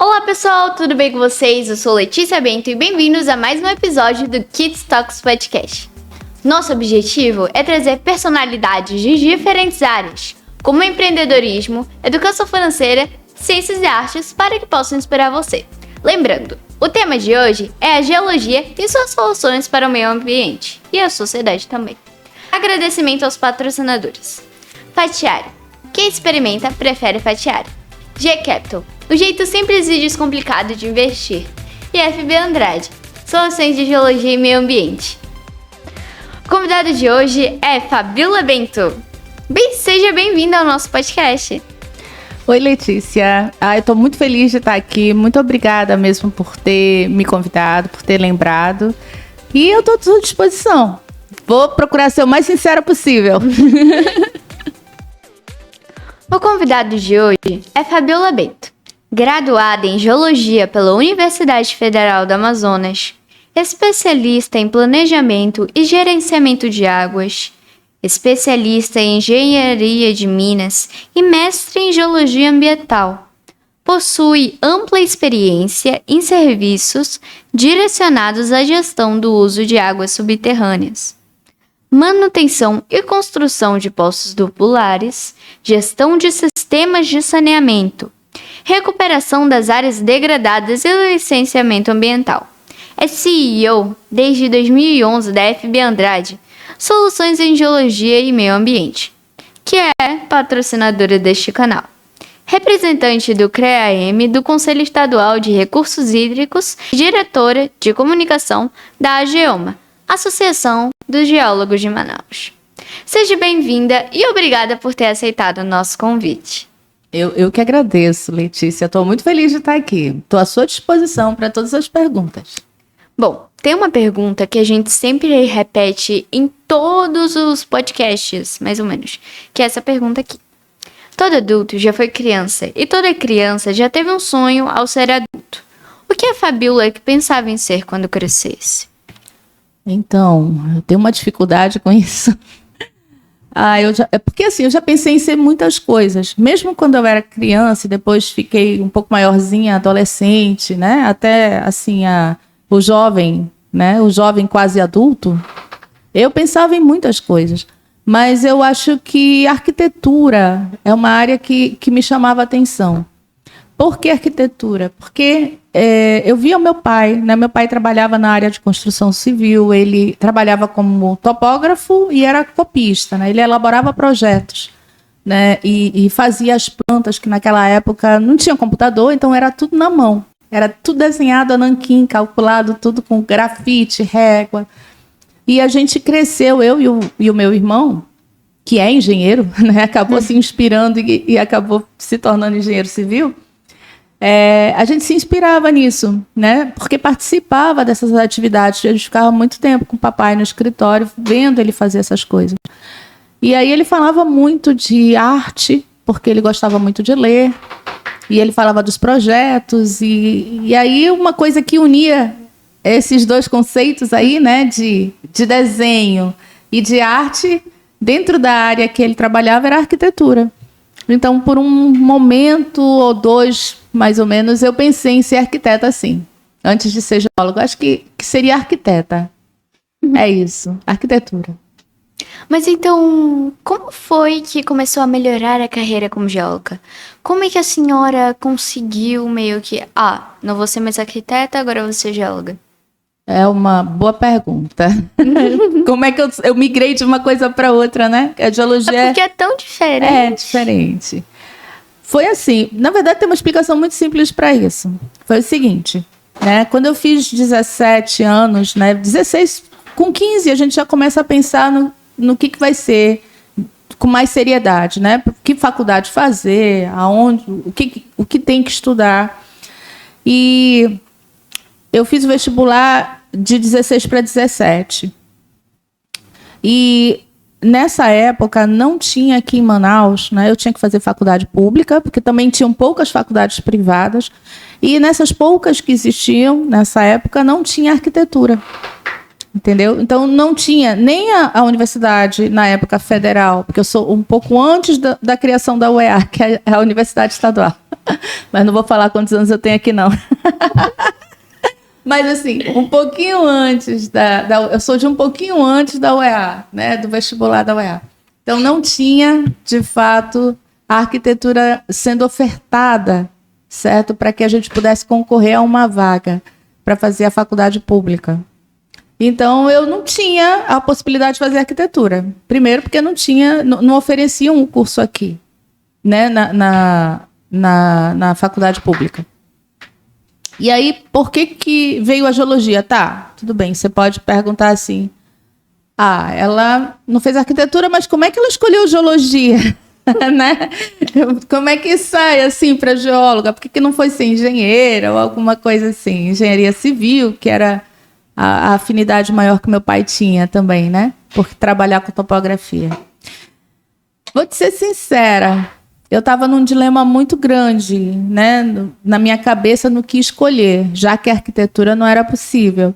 Olá pessoal, tudo bem com vocês? Eu sou Letícia Bento e bem-vindos a mais um episódio do Kids Talks Podcast. Nosso objetivo é trazer personalidades de diferentes áreas, como empreendedorismo, educação financeira, ciências e artes, para que possam inspirar você. Lembrando, o tema de hoje é a geologia e suas soluções para o meio ambiente e a sociedade também. Agradecimento aos patrocinadores. Fatiário. Quem experimenta, prefere Fatiário. G-Capital. O jeito simples e descomplicado de investir. E FB Andrade. Soluções de geologia e meio ambiente. O convidado de hoje é Fabiola Bento. Seja bem-vinda ao nosso podcast. Oi, Letícia. Eu tô muito feliz de estar aqui. Muito obrigada mesmo por ter me convidado, por ter lembrado. E eu tô à sua disposição. Vou procurar ser o mais sincera possível. O convidado de hoje é Fabiola Bento, graduada em Geologia pela Universidade Federal do Amazonas, especialista em Planejamento e Gerenciamento de Águas, especialista em Engenharia de Minas e mestre em Geologia Ambiental. Possui ampla experiência em serviços direcionados à gestão do uso de águas subterrâneas, manutenção e construção de poços tubulares, gestão de sistemas de saneamento, recuperação das áreas degradadas e licenciamento ambiental. É CEO desde 2011 da FB Andrade, Soluções em Geologia e Meio Ambiente, que é patrocinadora deste canal. Representante do CREAM do Conselho Estadual de Recursos Hídricos e diretora de comunicação da AGEOMA, Associação dos Geólogos de Manaus. Seja bem-vinda e obrigada por ter aceitado o nosso convite. Eu que agradeço, Letícia. Estou muito feliz de estar aqui. Estou à sua disposição para todas as perguntas. Bom, tem uma pergunta que a gente sempre repete em todos os podcasts, mais ou menos, que é essa pergunta aqui. Todo adulto já foi criança e toda criança já teve um sonho ao ser adulto. O que a Fabiola pensava em ser quando crescesse? Então, eu tenho uma dificuldade com isso. Porque assim, eu já pensei em ser muitas coisas. Mesmo quando eu era criança e depois fiquei um pouco maiorzinha, adolescente, né? Até assim, o jovem, né? O jovem quase adulto. Eu pensava em muitas coisas. Mas eu acho que arquitetura é uma área que me chamava a atenção. Por que arquitetura? Porque eu via o meu pai, né? Meu pai trabalhava na área de construção civil, ele trabalhava como topógrafo e era copista, né? Ele elaborava projetos, né? E fazia as plantas, que naquela época não tinha computador, então era tudo na mão. Era tudo desenhado a nanquim, calculado, tudo com grafite, régua. E a gente cresceu, eu e o meu irmão, que é engenheiro, né? Acabou se inspirando e acabou se tornando engenheiro civil. A gente se inspirava nisso, né? Porque participava dessas atividades. A gente ficava muito tempo com o papai no escritório, vendo ele fazer essas coisas. E aí ele falava muito de arte, porque ele gostava muito de ler. E ele falava dos projetos. E aí uma coisa que unia esses dois conceitos aí, né? De desenho e de arte, dentro da área que ele trabalhava, era a arquitetura. Então, por um momento ou dois, mais ou menos, eu pensei em ser arquiteta, sim. Antes de ser geólogo, acho que seria arquiteta. É isso, arquitetura. Mas então, como foi que começou a melhorar a carreira como geóloga? Como é que a senhora conseguiu meio que... não vou ser mais arquiteta, agora vou ser geóloga? É uma boa pergunta. Como é que eu migrei de uma coisa para outra, né? A geologia porque é tão diferente. É diferente. Foi assim, na verdade tem uma explicação muito simples para isso. Foi o seguinte, né? Quando eu fiz 17 anos, né? 16, com 15 a gente já começa a pensar no que vai ser com mais seriedade, né? Que faculdade fazer, aonde, o que tem que estudar. E eu fiz o vestibular de 16 para 17. E nessa época não tinha aqui em Manaus, né? Eu tinha que fazer faculdade pública, porque também tinham poucas faculdades privadas. E nessas poucas que existiam, nessa época, não tinha arquitetura. Entendeu? Então não tinha nem a universidade, na época federal, porque eu sou um pouco antes da criação da UEA, que é a Universidade Estadual. Mas não vou falar quantos anos eu tenho aqui, não. Mas, assim, um pouquinho antes eu sou de um pouquinho antes da UEA, né? Do vestibular da UEA. Então, não tinha, de fato, a arquitetura sendo ofertada, certo? Para que a gente pudesse concorrer a uma vaga para fazer a faculdade pública. Então, eu não tinha a possibilidade de fazer arquitetura. Primeiro, porque não ofereciam um curso aqui, né? Na faculdade pública. E aí, por que veio a geologia? Tá, tudo bem, você pode perguntar assim, ela não fez arquitetura, mas como é que ela escolheu geologia? Né? Como é que sai assim para geóloga? Por que não foi ser engenheira ou alguma coisa assim? Engenharia civil, que era a afinidade maior que meu pai tinha também, né? Por trabalhar com topografia. Vou te ser sincera, eu estava num dilema muito grande, né, na minha cabeça, no que escolher, já que a arquitetura não era possível.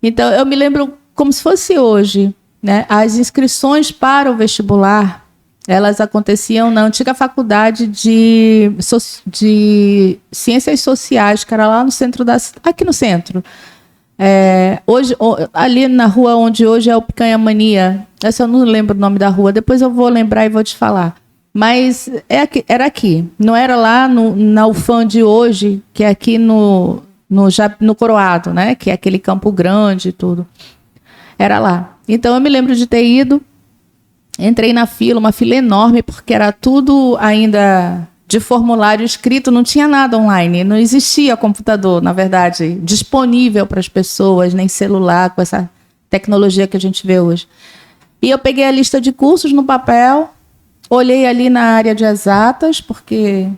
Então, eu me lembro como se fosse hoje, né, as inscrições para o vestibular, elas aconteciam na antiga faculdade de Ciências Sociais, que era lá no centro aqui no centro. Hoje, ali na rua onde hoje é o Picanha Mania, essa eu não lembro o nome da rua, depois eu vou lembrar e vou te falar. Mas era aqui, não era lá na UFAM de hoje, que é aqui no Coroado, né? Que é aquele Campo Grande e tudo. Era lá. Então eu me lembro de ter ido, entrei na fila, uma fila enorme, porque era tudo ainda de formulário escrito, não tinha nada online, não existia computador, na verdade, disponível para as pessoas, nem celular, com essa tecnologia que a gente vê hoje. E eu peguei a lista de cursos no papel, olhei ali na área de exatas, porque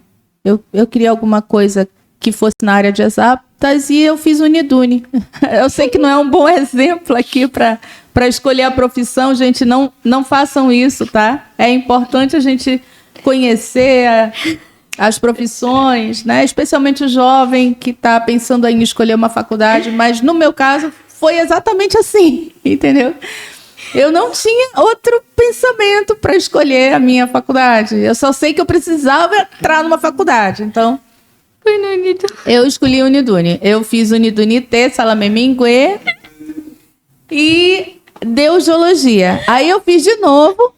eu queria alguma coisa que fosse na área de exatas, e eu fiz Unidune. Eu sei que não é um bom exemplo aqui para escolher a profissão, gente, não façam isso, tá? É importante a gente conhecer as profissões, né? Especialmente o jovem que está pensando em escolher uma faculdade, mas no meu caso foi exatamente assim, entendeu? Eu não tinha outro pensamento para escolher a minha faculdade. Eu só sei que eu precisava entrar numa faculdade. Então, eu escolhi Unidune. Eu fiz Unidune T, Salamé Minguê, e deu geologia. Aí eu fiz de novo,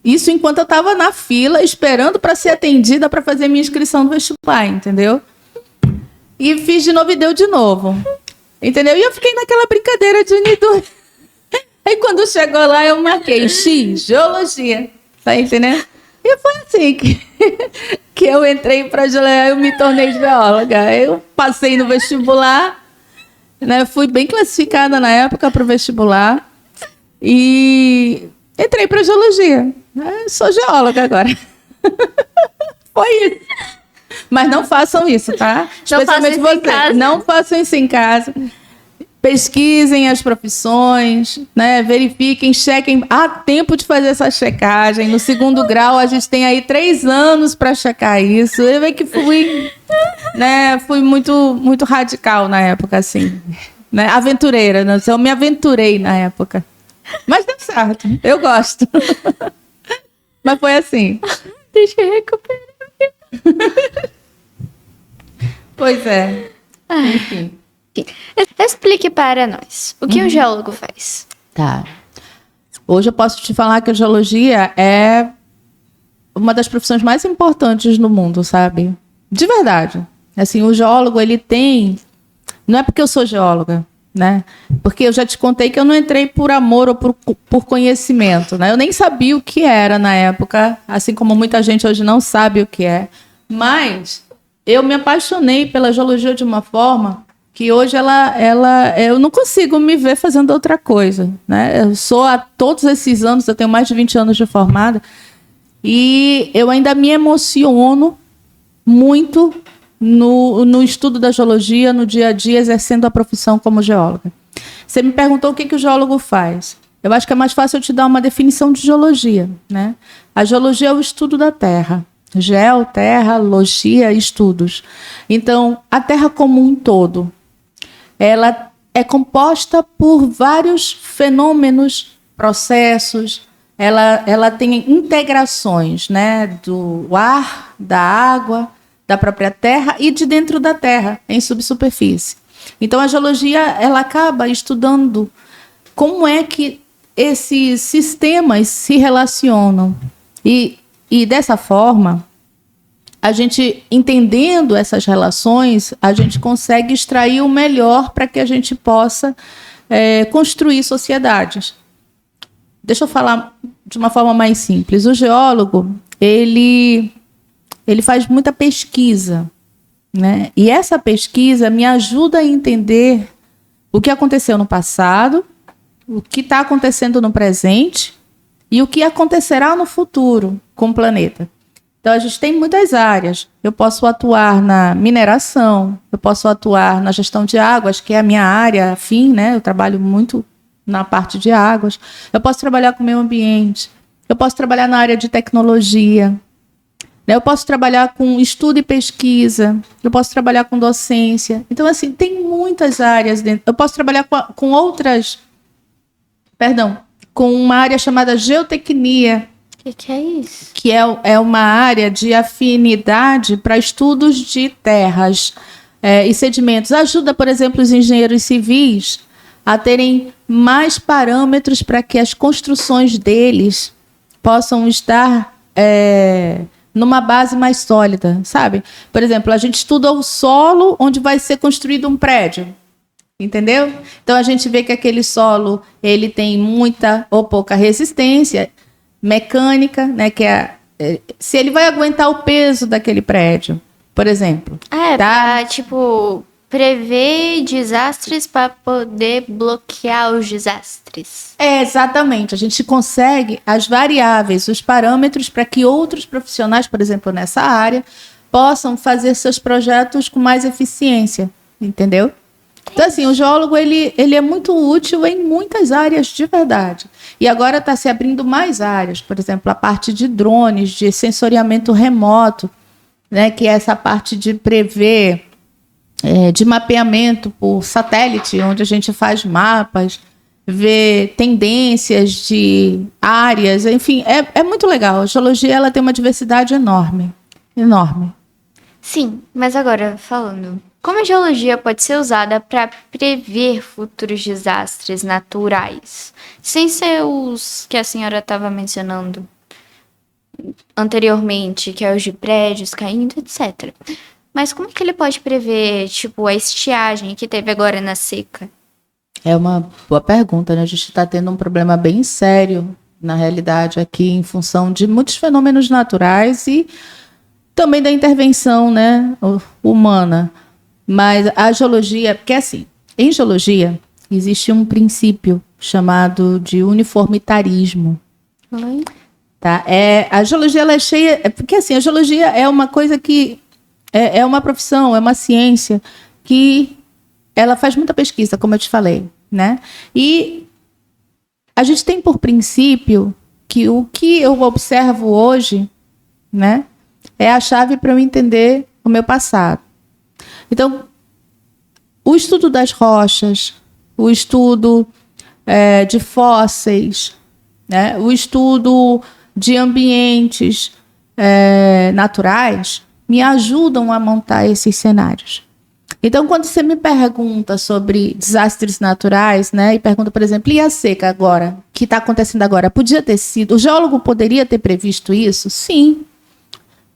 isso enquanto eu estava na fila, esperando para ser atendida para fazer minha inscrição no vestibular, entendeu? E fiz de novo e deu de novo. Entendeu? E eu fiquei naquela brincadeira de Unidune. Aí quando chegou lá, eu marquei X, geologia. Tá entendendo? E foi assim que eu entrei para geologia, eu me tornei geóloga. Eu passei no vestibular, né? Fui bem classificada na época para o vestibular e entrei para geologia. Sou geóloga agora. Foi isso. Mas não façam isso, tá? Especialmente vocês. Não façam isso em casa. Pesquisem as profissões, né? Verifiquem, chequem. Há tempo de fazer essa checagem. No 2º grau, a gente tem aí 3 anos para checar isso. Eu vejo que fui muito, muito radical na época, assim. Né? Aventureira, né? Eu me aventurei na época. Mas deu certo. Eu gosto. Mas foi assim. Deixa eu recuperar. Pois é. Enfim. Explique para nós o que um geólogo faz. Tá. Hoje eu posso te falar que a geologia é uma das profissões mais importantes no mundo, sabe? De verdade. Assim, o geólogo, ele tem... Não é porque eu sou geóloga, né? Porque eu já te contei que eu não entrei por amor ou por conhecimento, né? Eu nem sabia o que era na época, assim como muita gente hoje não sabe o que é. Mas eu me apaixonei pela geologia de uma forma que hoje eu não consigo me ver fazendo outra coisa, né? Eu sou há todos esses anos, eu tenho mais de 20 anos de formada, e eu ainda me emociono muito no estudo da geologia, no dia a dia, exercendo a profissão como geóloga. Você me perguntou o que o geólogo faz. Eu acho que é mais fácil eu te dar uma definição de geologia, né? A geologia é o estudo da Terra. Geo, terra, logia, estudos. Então, a Terra como um todo, ela é composta por vários fenômenos, processos, ela tem integrações, né, do ar, da água, da própria Terra e de dentro da Terra, em subsuperfície. Então, a geologia ela acaba estudando como é que esses sistemas se relacionam. E dessa forma, a gente, entendendo essas relações, a gente consegue extrair o melhor para que a gente possa construir sociedades. Deixa eu falar de uma forma mais simples. O geólogo, ele faz muita pesquisa, né? E essa pesquisa me ajuda a entender o que aconteceu no passado, o que está acontecendo no presente e o que acontecerá no futuro com o planeta. Então, a gente tem muitas áreas. Eu posso atuar na mineração, eu posso atuar na gestão de águas, que é a minha área afim, né? Eu trabalho muito na parte de águas. Eu posso trabalhar com o meio ambiente, eu posso trabalhar na área de tecnologia, né? Eu posso trabalhar com estudo e pesquisa, eu posso trabalhar com docência. Então, assim, tem muitas áreas dentro. Eu posso trabalhar com outras... com uma área chamada geotecnia. O que é isso? Que é uma área de afinidade para estudos de terras e sedimentos. Ajuda, por exemplo, os engenheiros civis a terem mais parâmetros para que as construções deles possam estar numa base mais sólida, sabe? Por exemplo, a gente estuda o solo onde vai ser construído um prédio. Entendeu? Então, a gente vê que aquele solo ele tem muita ou pouca resistência mecânica, né, que se ele vai aguentar o peso daquele prédio, por exemplo. Pra, tipo, prever desastres para poder bloquear os desastres. Exatamente. A gente consegue as variáveis, os parâmetros para que outros profissionais, por exemplo, nessa área, possam fazer seus projetos com mais eficiência, entendeu? Então, assim, o geólogo ele é muito útil em muitas áreas de verdade. E agora está se abrindo mais áreas, por exemplo, a parte de drones, de sensoriamento remoto, né, que é essa parte de prever, de mapeamento por satélite, onde a gente faz mapas, vê tendências de áreas, enfim, é muito legal. A geologia ela tem uma diversidade enorme, enorme. Sim, mas agora, falando... Como a geologia pode ser usada para prever futuros desastres naturais? Sem ser os que a senhora estava mencionando anteriormente, que é os de prédios caindo, etc. Mas como que ele pode prever, tipo, a estiagem que teve agora na seca? É uma boa pergunta, né? A gente está tendo um problema bem sério, na realidade, aqui, em função de muitos fenômenos naturais e também da intervenção, né, humana. Mas a geologia, porque assim, em geologia existe um princípio chamado de uniformitarismo. Tá? A geologia ela é cheia, porque assim, a geologia é uma coisa que é uma profissão, é uma ciência que ela faz muita pesquisa, como eu te falei, né? E a gente tem por princípio que o que eu observo hoje, né, é a chave para eu entender o meu passado. Então, o estudo das rochas, o estudo de fósseis, né, o estudo de ambientes naturais, me ajudam a montar esses cenários. Então, quando você me pergunta sobre desastres naturais, né, e pergunta, por exemplo, e a seca agora, que está acontecendo agora, podia ter sido, o geólogo poderia ter previsto isso? Sim.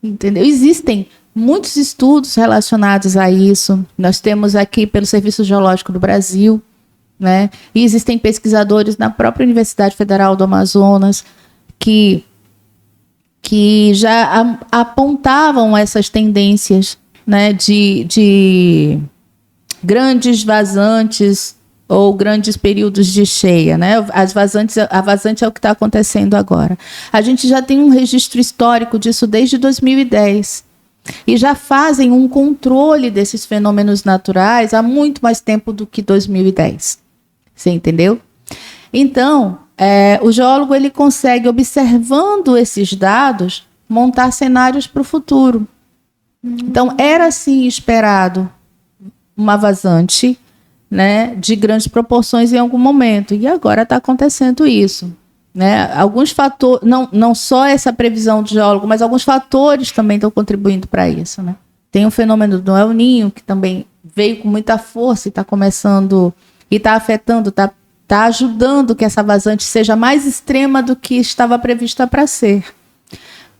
Entendeu? Existem muitos estudos relacionados a isso. Nós temos aqui pelo Serviço Geológico do Brasil, né? E existem pesquisadores na própria Universidade Federal do Amazonas que já apontavam essas tendências, né, de grandes vazantes ou grandes períodos de cheia, né? A vazante é o que está acontecendo agora. A gente já tem um registro histórico disso desde 2010. E já fazem um controle desses fenômenos naturais há muito mais tempo do que 2010. Você entendeu? Então, o geólogo ele consegue, observando esses dados, montar cenários para o futuro. Então, era sim esperado uma vazante, né, de grandes proporções em algum momento. E agora está acontecendo isso. Né? Alguns fatores, não só essa previsão do geólogo, mas alguns fatores também estão contribuindo para isso, né? Tem o fenômeno do El Niño, que também veio com muita força e está começando, e está afetando, está ajudando que essa vazante seja mais extrema do que estava prevista para ser.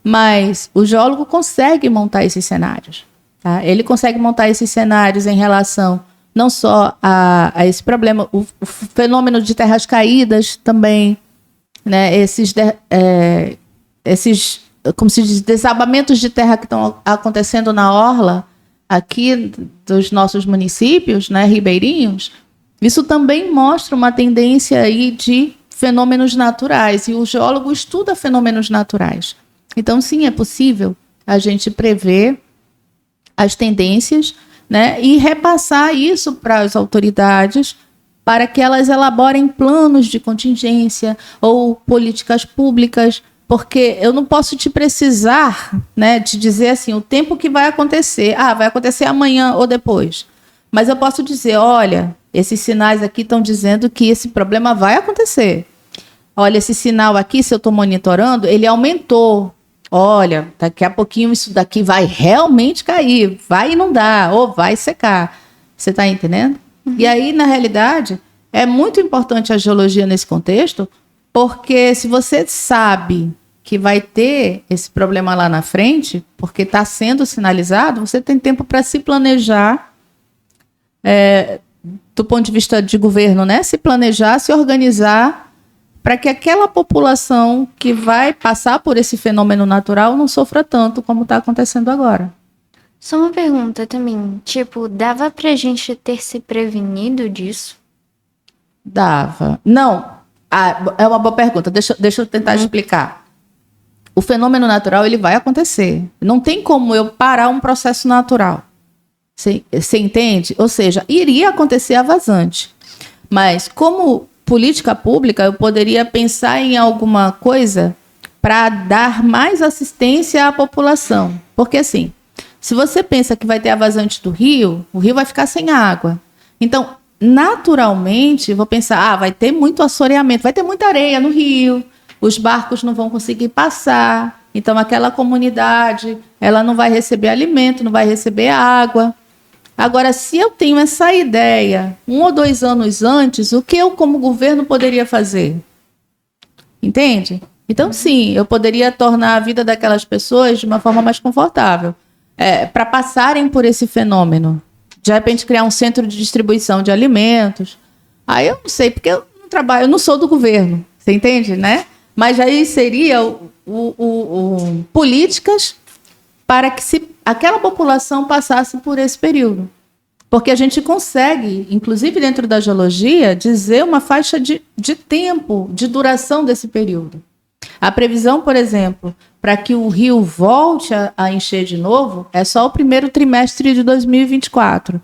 Mas o geólogo consegue montar esses cenários. Tá? Ele consegue montar esses cenários em relação não só a esse problema, o fenômeno de terras caídas também, né? Esses como se diz, desabamentos de terra que estão acontecendo na orla aqui dos nossos municípios, né, ribeirinhos, isso também mostra uma tendência aí de fenômenos naturais, e o geólogo estuda fenômenos naturais. Então, sim, é possível a gente prever as tendências, né, e repassar isso para as autoridades para que elas elaborem planos de contingência ou políticas públicas, porque eu não posso te precisar, né, te dizer assim, o tempo que vai acontecer. Vai acontecer amanhã ou depois. Mas eu posso dizer, olha, esses sinais aqui estão dizendo que esse problema vai acontecer. Olha, esse sinal aqui, se eu estou monitorando, ele aumentou. Olha, daqui a pouquinho isso daqui vai realmente cair, vai inundar ou vai secar. Você está entendendo? Uhum. E aí, na realidade, é muito importante a geologia nesse contexto, porque se você sabe que vai ter esse problema lá na frente, porque está sendo sinalizado, você tem tempo para se planejar, do ponto de vista de governo, né? Se planejar, se organizar, para que aquela população que vai passar por esse fenômeno natural não sofra tanto como está acontecendo agora. Só uma pergunta também, dava pra gente ter se prevenido disso? Dava. Não, é uma boa pergunta, deixa eu tentar explicar. O fenômeno natural, ele vai acontecer. Não tem como eu parar um processo natural. Você entende? Ou seja, iria acontecer a vazante. Mas, como política pública, eu poderia pensar em alguma coisa para dar mais assistência à população. Porque, assim, se você pensa que vai ter a vazante do rio, o rio vai ficar sem água. Então, naturalmente, vou pensar, vai ter muito assoreamento, vai ter muita areia no rio, os barcos não vão conseguir passar, então aquela comunidade, ela não vai receber alimento, não vai receber água. Agora, se eu tenho essa ideia 1 ou 2 anos antes, o que eu, como governo, poderia fazer? Entende? Então, sim, eu poderia tornar a vida daquelas pessoas de uma forma mais confortável, para passarem por esse fenômeno. De repente, criar um centro de distribuição de alimentos. Aí eu não sei, porque eu não trabalho, eu não sou do governo, você entende, né? Mas aí seria políticas para que aquela população passasse por esse período. Porque a gente consegue, inclusive dentro da geologia, dizer uma faixa de tempo, de duração desse período. A previsão, por exemplo, para que o rio volte a encher de novo, é só o primeiro trimestre de 2024.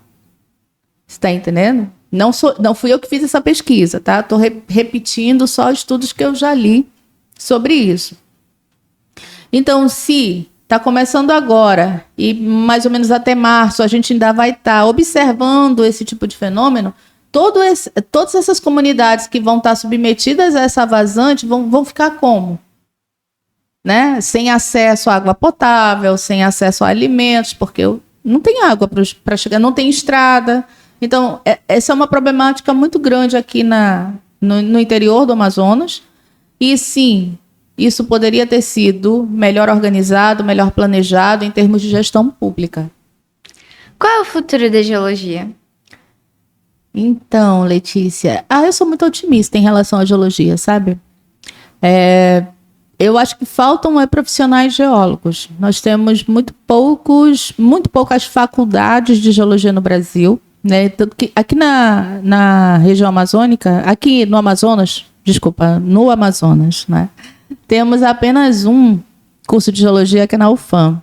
Você está entendendo? Não fui eu que fiz essa pesquisa, tá? Estou repetindo só estudos que eu já li sobre isso. Então, se está começando agora e mais ou menos até março a gente ainda vai estar observando esse tipo de fenômeno, todas essas comunidades que vão estar submetidas a essa vazante vão ficar como? Né? Sem acesso à água potável, sem acesso a alimentos, porque não tem água para chegar, não tem estrada. Então, essa é uma problemática muito grande aqui no interior do Amazonas. E, sim, isso poderia ter sido melhor organizado, melhor planejado em termos de gestão pública. Qual é o futuro da geologia? Então, Letícia, eu sou muito otimista em relação à geologia, sabe? Eu acho que faltam profissionais geólogos. Nós temos muito poucas faculdades de geologia no Brasil, né? Tanto que aqui na região amazônica, aqui no Amazonas, no Amazonas, né? Temos apenas um curso de geologia que é na UFAM.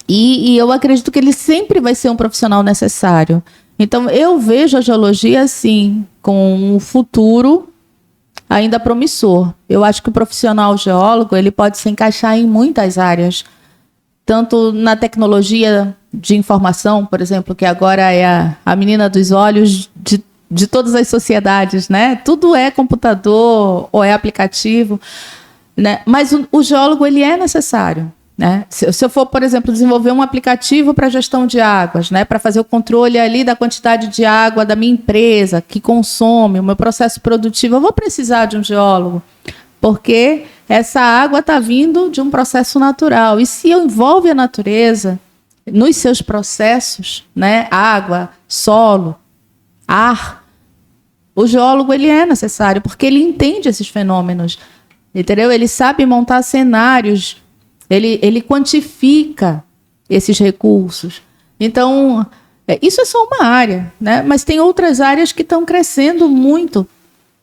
E eu acredito que ele sempre vai ser um profissional necessário. Então, eu vejo a geologia, assim, com um futuro ainda promissor. Eu acho que o profissional geólogo ele pode se encaixar em muitas áreas, tanto na tecnologia de informação, por exemplo, que agora é a menina dos olhos de todas as sociedades, né? Tudo é computador ou é aplicativo, né? Mas o geólogo ele é necessário. né? Se eu for, por exemplo, desenvolver um aplicativo para gestão de águas, né, para fazer o controle ali da quantidade de água da minha empresa que consome, o meu processo produtivo, eu vou precisar de um geólogo, porque essa água está vindo de um processo natural. E se envolve a natureza nos seus processos, né, água, solo, ar, o geólogo ele é necessário, porque ele entende esses fenômenos, entendeu? Ele sabe montar cenários, ele quantifica esses recursos. Então, isso é só uma área, né? Mas tem outras áreas que estão crescendo muito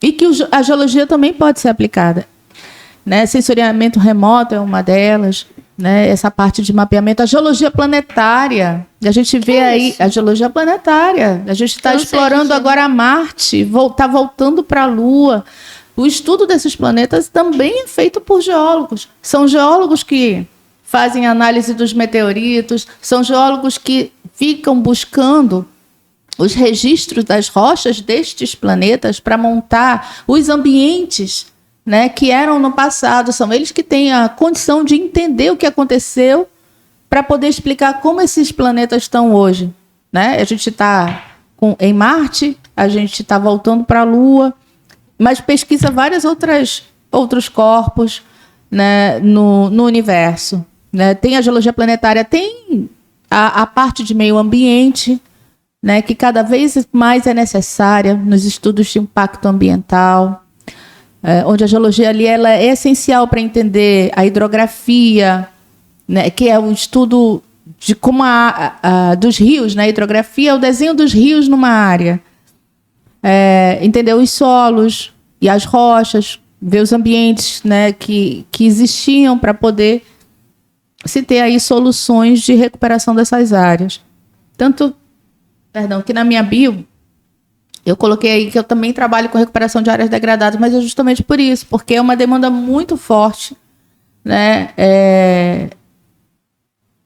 e que a geologia também pode ser aplicada, né? Sensoriamento remoto é uma delas, né? Essa parte de mapeamento, a geologia planetária, a gente vê aí a geologia planetária, a gente está explorando agora Marte, está voltando para a Lua. O estudo desses planetas também é feito por geólogos. São geólogos que fazem análise dos meteoritos, são geólogos que ficam buscando os registros das rochas destes planetas para montar os ambientes, né, que eram no passado. São eles que têm a condição de entender o que aconteceu para poder explicar como esses planetas estão hoje, né? A gente está em Marte, a gente está voltando para a Lua, mas pesquisa vários outros corpos, né, no universo, né? Tem a geologia planetária, tem a parte de meio ambiente, né, que cada vez mais é necessária nos estudos de impacto ambiental, onde a geologia ali ela é essencial para entender a hidrografia, né, que é o estudo de como dos rios, né, a hidrografia é o desenho dos rios numa área, entender os solos e as rochas, ver os ambientes, né, que existiam para poder se ter aí soluções de recuperação dessas áreas. Que na minha bio eu coloquei aí que eu também trabalho com recuperação de áreas degradadas, mas é justamente por isso, porque é uma demanda muito forte, né?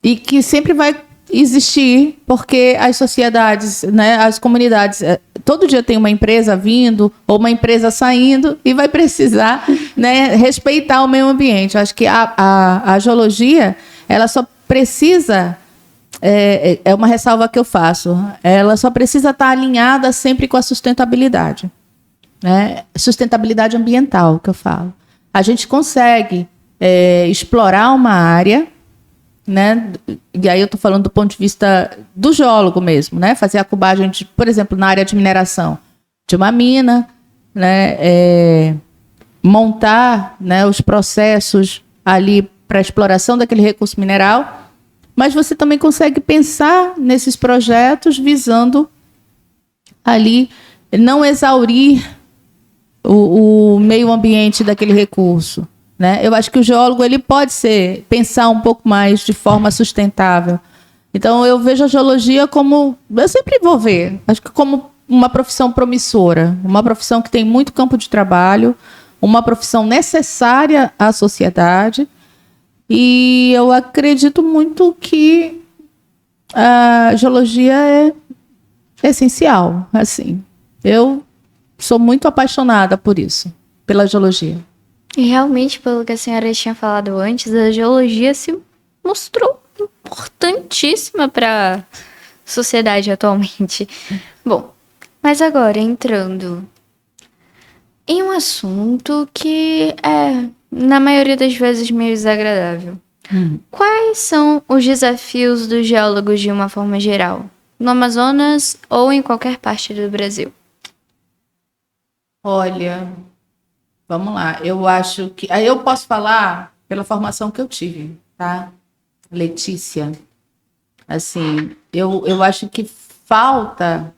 E que sempre vai existir, porque as sociedades, né, as comunidades, todo dia tem uma empresa vindo ou uma empresa saindo e vai precisar, né, respeitar o meio ambiente. Eu acho que a geologia, ela só precisa... É uma ressalva que eu faço. Ela só precisa estar alinhada sempre com a sustentabilidade, né? Sustentabilidade ambiental, que eu falo. A gente consegue explorar uma área, né? E aí eu estou falando do ponto de vista do geólogo mesmo, né? Fazer a cubagem, por exemplo, na área de mineração de uma mina, né? Montar, né, os processos ali para a exploração daquele recurso mineral. Mas você também consegue pensar nesses projetos visando ali não exaurir o meio ambiente daquele recurso, né? Eu acho que o geólogo ele pode pensar um pouco mais de forma sustentável. Então eu vejo a geologia como, eu sempre vou ver, acho que como uma profissão promissora, uma profissão que tem muito campo de trabalho, uma profissão necessária à sociedade. E eu acredito muito que a geologia é essencial, assim. Eu sou muito apaixonada por isso, pela geologia. E realmente, pelo que a senhora tinha falado antes, a geologia se mostrou importantíssima para a sociedade atualmente. Bom, mas agora entrando em um assunto que na maioria das vezes, meio desagradável. Quais são os desafios dos geólogos de uma forma geral, no Amazonas ou em qualquer parte do Brasil? Olha, vamos lá. Eu acho que... Aí eu posso falar pela formação que eu tive, tá? Letícia. Assim, eu acho que falta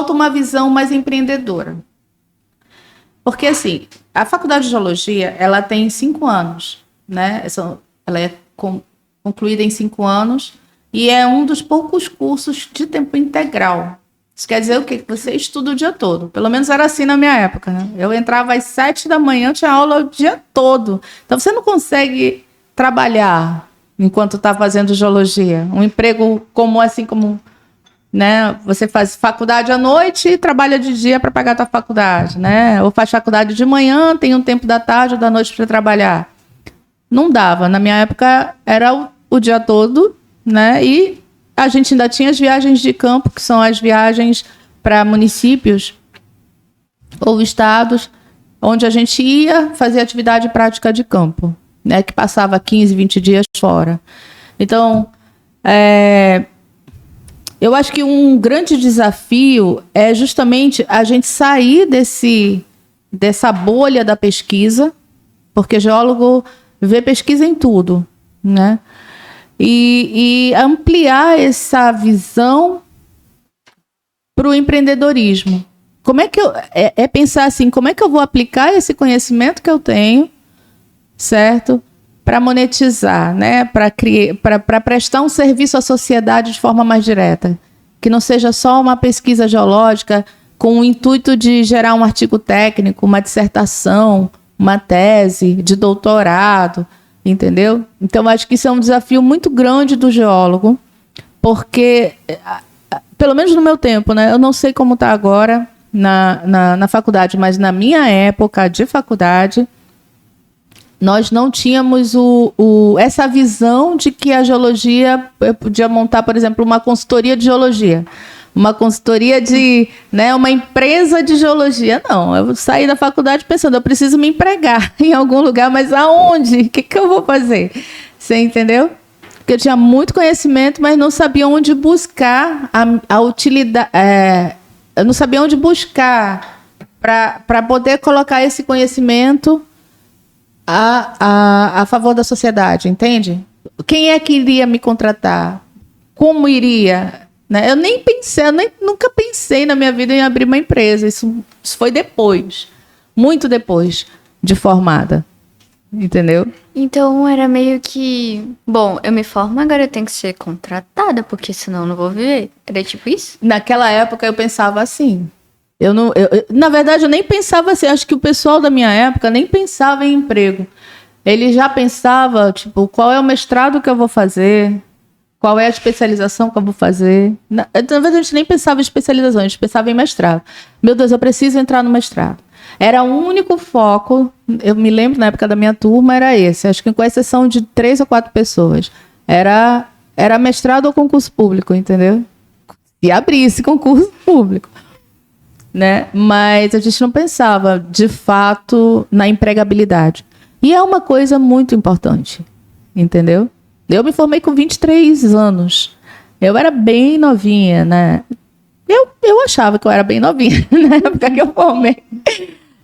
uma visão mais empreendedora. Porque, assim, a faculdade de geologia, ela tem 5 anos, né? Ela é concluída em 5 anos e é um dos poucos cursos de tempo integral. Isso quer dizer o quê? Que você estuda o dia todo. Pelo menos era assim na minha época, né? Eu entrava às 7 da manhã, tinha aula o dia todo. Então, você não consegue trabalhar enquanto está fazendo geologia. Um emprego comum, assim como... né? Você faz faculdade à noite e trabalha de dia para pagar a tua faculdade, né? Ou faz faculdade de manhã, tem um tempo da tarde ou da noite para trabalhar. não dava. Na minha época era o dia todo, né? E a gente ainda tinha as viagens de campo, que são as viagens para municípios ou estados, onde a gente ia fazer atividade prática de campo, né? Que passava 15, 20 dias fora. Então, eu acho que um grande desafio é justamente a gente sair dessa bolha da pesquisa, porque geólogo vê pesquisa em tudo, né? E ampliar essa visão para o empreendedorismo. Como é que pensar assim, como é que eu vou aplicar esse conhecimento que eu tenho, certo? Para monetizar, né? Para prestar um serviço à sociedade de forma mais direta. Que não seja só uma pesquisa geológica com o intuito de gerar um artigo técnico, uma dissertação, uma tese de doutorado, entendeu? Então, acho que isso é um desafio muito grande do geólogo, porque, pelo menos no meu tempo, né? Eu não sei como está agora na faculdade, mas na minha época de faculdade, nós não tínhamos essa visão de que a geologia podia montar, por exemplo, uma consultoria de geologia, uma consultoria de, né, uma empresa de geologia. Não, eu saí da faculdade pensando, eu preciso me empregar em algum lugar, mas aonde? O que eu vou fazer? Você entendeu? Porque eu tinha muito conhecimento, mas não sabia onde buscar a utilidade. Eu não sabia onde buscar para poder colocar esse conhecimento a favor da sociedade, entende? Quem é que iria me contratar? Como iria? Né? Eu nunca pensei na minha vida em abrir uma empresa. Isso foi depois, muito depois de formada, entendeu? Então era meio que, bom, eu me formo, agora eu tenho que ser contratada, porque senão eu não vou viver. Era tipo isso? Naquela época eu pensava assim. Na verdade, eu nem pensava assim. Acho que o pessoal da minha época nem pensava em emprego. Ele já pensava, tipo, qual é o mestrado que eu vou fazer, qual é a especialização que eu vou fazer. Na verdade, a gente nem pensava em especialização, a gente pensava em mestrado. Meu Deus, eu preciso entrar no mestrado. Era o único foco, eu me lembro na época da minha turma, era esse. Acho que com exceção de 3 ou 4 pessoas. Era mestrado ou concurso público, entendeu? E abrisse concurso público. Né? Mas a gente não pensava, de fato, na empregabilidade. E é uma coisa muito importante, entendeu? Eu me formei com 23 anos. Eu era bem novinha, né? Eu achava que eu era bem novinha na época que eu formei.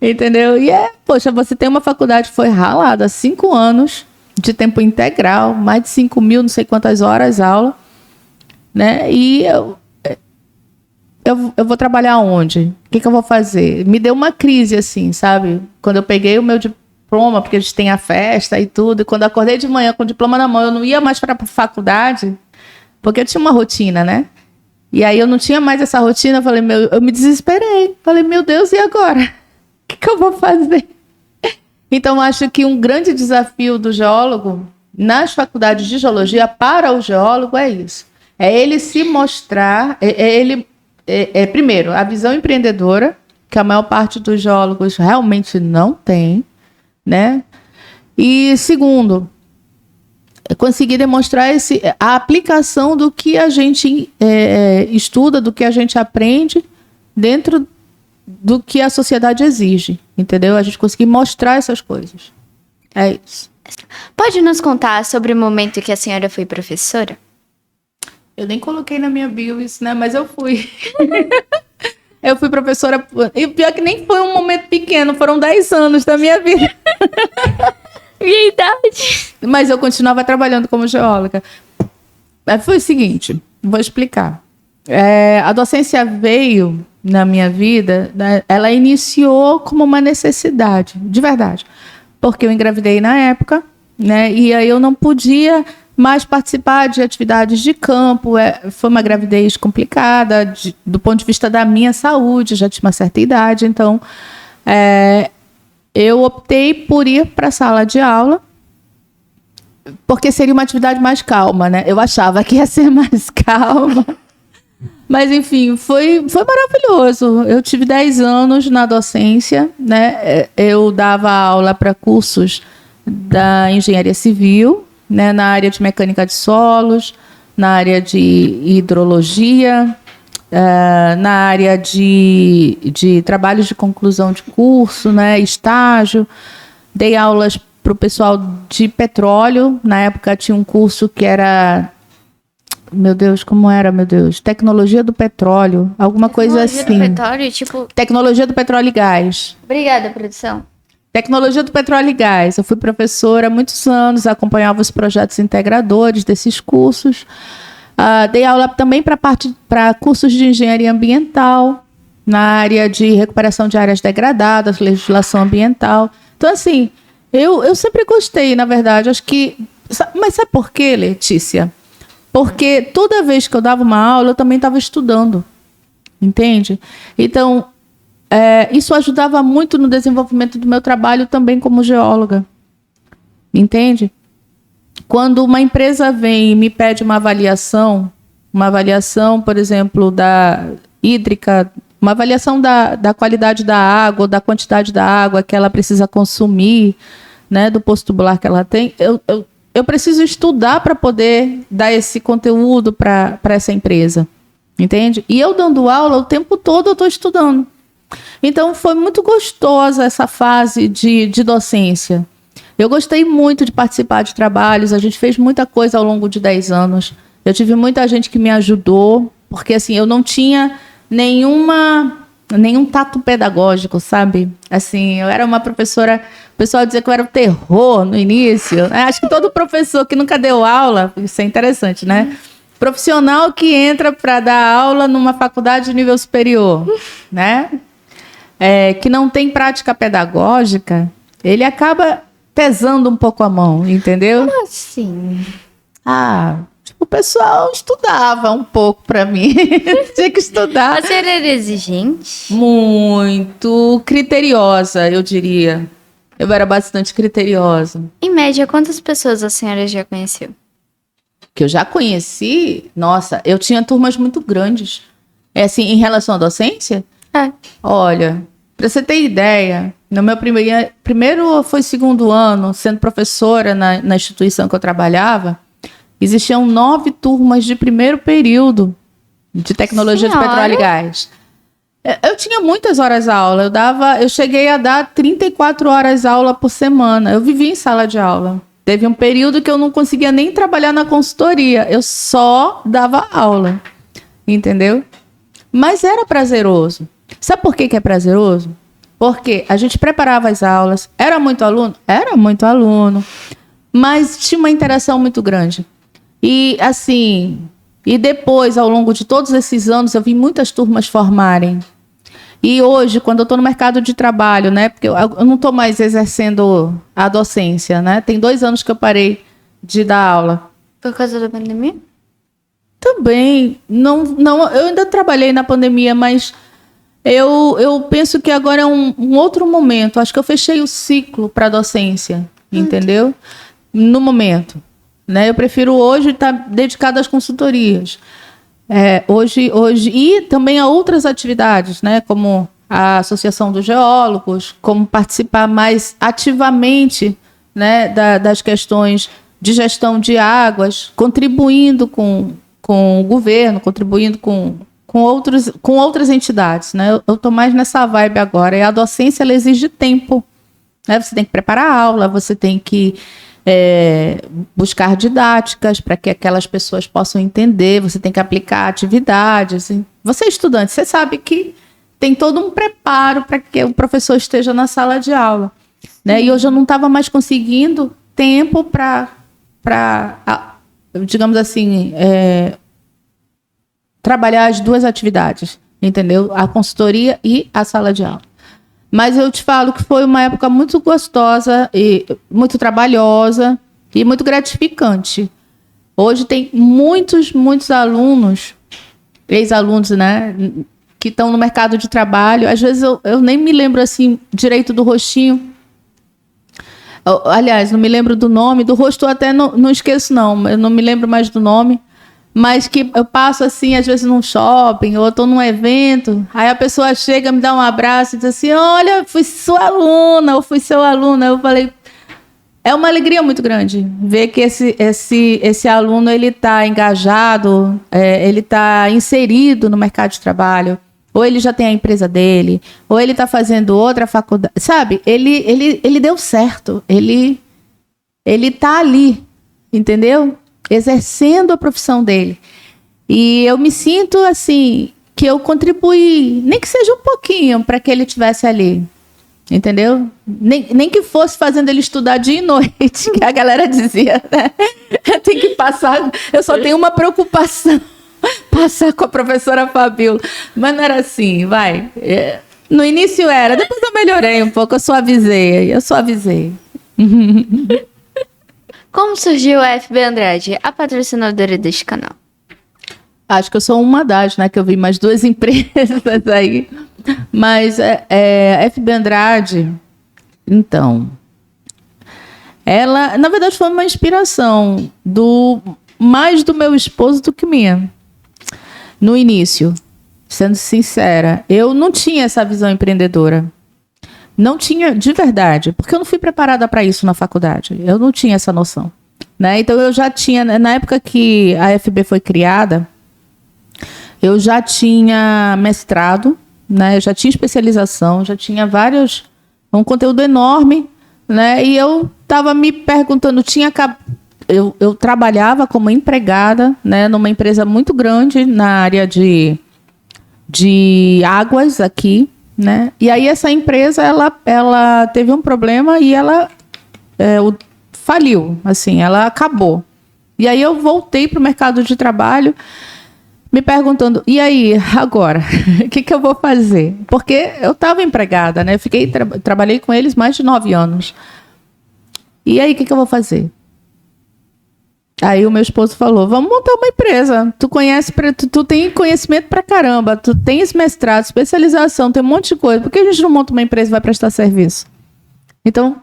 Entendeu? E poxa, você tem uma faculdade que foi ralada, 5 anos de tempo integral, mais de 5.000, não sei quantas horas aula, né? E eu vou trabalhar onde? O que eu vou fazer? Me deu uma crise, assim, sabe? Quando eu peguei o meu diploma, porque a gente tem a festa e tudo, e quando eu acordei de manhã com o diploma na mão, eu não ia mais para a faculdade, porque eu tinha uma rotina, né? E aí eu não tinha mais essa rotina, eu me desesperei. Falei, meu Deus, e agora? O que eu vou fazer? Então, acho que um grande desafio do geólogo, nas faculdades de geologia, para o geólogo, é isso. É ele se mostrar, primeiro, a visão empreendedora, que a maior parte dos geólogos realmente não tem, né? E segundo, conseguir demonstrar a aplicação do que a gente estuda, do que a gente aprende dentro do que a sociedade exige, entendeu? A gente conseguir mostrar essas coisas. É isso. Pode nos contar sobre o momento que a senhora foi professora? Eu nem coloquei na minha bio isso, né? Mas eu fui. Eu fui professora. E pior que nem foi um momento pequeno, foram 10 anos da minha vida. Minha idade. Mas eu continuava trabalhando como geóloga. Foi o seguinte, vou explicar. A docência veio na minha vida, né, ela iniciou como uma necessidade, de verdade. Porque eu engravidei na época, né? E aí eu não podia mais participar de atividades de campo. Foi uma gravidez complicada do ponto de vista da minha saúde, já tinha uma certa idade, então eu optei por ir para a sala de aula, porque seria uma atividade mais calma, né? Eu achava que ia ser mais calma. Mas, enfim, foi maravilhoso. Eu tive 10 anos na docência, né? Eu dava aula para cursos da engenharia civil, né, na área de mecânica de solos, na área de hidrologia, na área de trabalhos de conclusão de curso, né, estágio. Dei aulas para o pessoal de petróleo. Na época tinha um curso que era... Meu Deus, como era, meu Deus? Tecnologia do petróleo, alguma coisa assim. Tecnologia do petróleo, tipo... Tecnologia do petróleo e gás. Obrigada, produção. Tecnologia do petróleo e gás. Eu fui professora há muitos anos, acompanhava os projetos integradores desses cursos. Dei aula também para cursos de engenharia ambiental, na área de recuperação de áreas degradadas, legislação ambiental. Então, assim, eu sempre gostei, na verdade. Acho que... Mas sabe por quê, Letícia? Porque toda vez que eu dava uma aula, eu também estava estudando. Entende? Então, isso ajudava muito no desenvolvimento do meu trabalho também como geóloga. Entende? Quando uma empresa vem e me pede uma avaliação, por exemplo, da hídrica, uma avaliação da qualidade da água, ou da quantidade da água que ela precisa consumir, né, do poço tubular que ela tem, eu preciso estudar para poder dar esse conteúdo para essa empresa, entende? E eu dando aula o tempo todo eu estou estudando. Então foi muito gostosa essa fase de docência. Eu gostei muito de participar de trabalhos, a gente fez muita coisa ao longo de 10 anos. Eu tive muita gente que me ajudou, porque assim, eu não tinha nenhum tato pedagógico, sabe? Assim, eu era uma professora, o pessoal dizia que eu era o terror no início. Acho que todo professor que nunca deu aula, isso é interessante, né? Profissional que entra para dar aula numa faculdade de nível superior, né? Que não tem prática pedagógica, ele acaba pesando um pouco a mão, entendeu? Como assim? O pessoal estudava um pouco para mim. Tinha que estudar. A senhora era exigente? Muito criteriosa, eu diria. Eu era bastante criteriosa. Em média, quantas pessoas a senhora já conheceu? Que eu já conheci, nossa, eu tinha turmas muito grandes. Assim, em relação à docência? Olha, para você ter ideia, no meu primeiro foi segundo ano, sendo professora na instituição que eu trabalhava, existiam 9 turmas de primeiro período de tecnologia de petróleo e gás. Eu tinha muitas horas aula. Eu cheguei a dar 34 horas aula por semana. Eu vivia em sala de aula. Teve um período que eu não conseguia nem trabalhar na consultoria. Eu só dava aula. Entendeu? Mas era prazeroso. Sabe por que é prazeroso? Porque a gente preparava as aulas. Era muito aluno? Era muito aluno. Mas tinha uma interação muito grande. E assim, depois, ao longo de todos esses anos, eu vi muitas turmas formarem. E hoje, quando eu estou no mercado de trabalho, né, porque eu não estou mais exercendo a docência, né? Tem 2 anos que eu parei de dar aula. Por causa da pandemia? Também. Não, eu ainda trabalhei na pandemia, mas eu penso que agora é um outro momento. Acho que eu fechei o ciclo para a docência, entendeu? No momento. Né? Eu prefiro hoje estar dedicada às consultorias. Hoje e também a outras atividades, né? Como a Associação dos Geólogos, como participar mais ativamente, né? das questões de gestão de águas, contribuindo com o governo, contribuindo com outras entidades. Né? Eu estou mais nessa vibe agora. E a docência ela exige tempo. Né? Você tem que preparar a aula, você tem que buscar didáticas para que aquelas pessoas possam entender, você tem que aplicar atividades. Você é estudante, você sabe que tem todo um preparo para que o professor esteja na sala de aula. Né? E hoje eu não estava mais conseguindo tempo para digamos assim, trabalhar as 2 atividades, entendeu? A consultoria e a sala de aula. Mas eu te falo que foi uma época muito gostosa, e muito trabalhosa e muito gratificante. Hoje tem muitos alunos, ex-alunos, né, que estão no mercado de trabalho. Às vezes eu nem me lembro assim direito do rostinho. Aliás, não me lembro do nome, do rosto eu até não esqueço, não. Eu não me lembro mais do nome. Mas que eu passo assim, às vezes num shopping, ou estou num evento, aí a pessoa chega, me dá um abraço e diz assim, olha, fui sua aluna, ou fui seu aluno. Eu falei, É uma alegria muito grande ver que esse aluno ele está engajado, ele está inserido no mercado de trabalho, ou ele já tem a empresa dele, ou ele está fazendo outra faculdade, sabe? Ele deu certo, ele está ali, entendeu? Exercendo a profissão dele. E eu me sinto assim, que eu contribuí, nem que seja um pouquinho, para que ele estivesse ali. Entendeu? Nem que fosse fazendo ele estudar dia e noite, que a galera dizia, né? Tem que passar, eu só tenho uma preocupação, passar com a professora Fabíola. Mas não era assim, vai. No início era, depois eu melhorei um pouco, eu suavizei. Como surgiu a FB Andrade, a patrocinadora deste canal? Acho que eu sou uma das, né? Que eu vi mais 2 empresas aí. Mas a FB Andrade, então, ela, na verdade, foi uma inspiração mais do meu esposo do que minha. No início, sendo sincera, eu não tinha essa visão empreendedora. Não tinha, de verdade, porque eu não fui preparada para isso na faculdade. Eu não tinha essa noção, né? Então, eu já tinha, na época que a FB foi criada, eu já tinha mestrado, né? Eu já tinha especialização, já tinha um conteúdo enorme, né? E eu estava me perguntando, eu trabalhava como empregada, né? Numa empresa muito grande na área de águas aqui, né? E aí essa empresa, ela teve um problema e ela faliu, assim, ela acabou. E aí eu voltei para o mercado de trabalho, me perguntando, e aí, agora? O que eu vou fazer? Porque eu estava empregada, né? Trabalhei com eles mais de 9 anos. E aí, o que eu vou fazer? Aí o meu esposo falou, vamos montar uma empresa. Tu tem conhecimento pra caramba, tu tens mestrado, especialização, tem um monte de coisa. Por que a gente não monta uma empresa e vai prestar serviço? Então,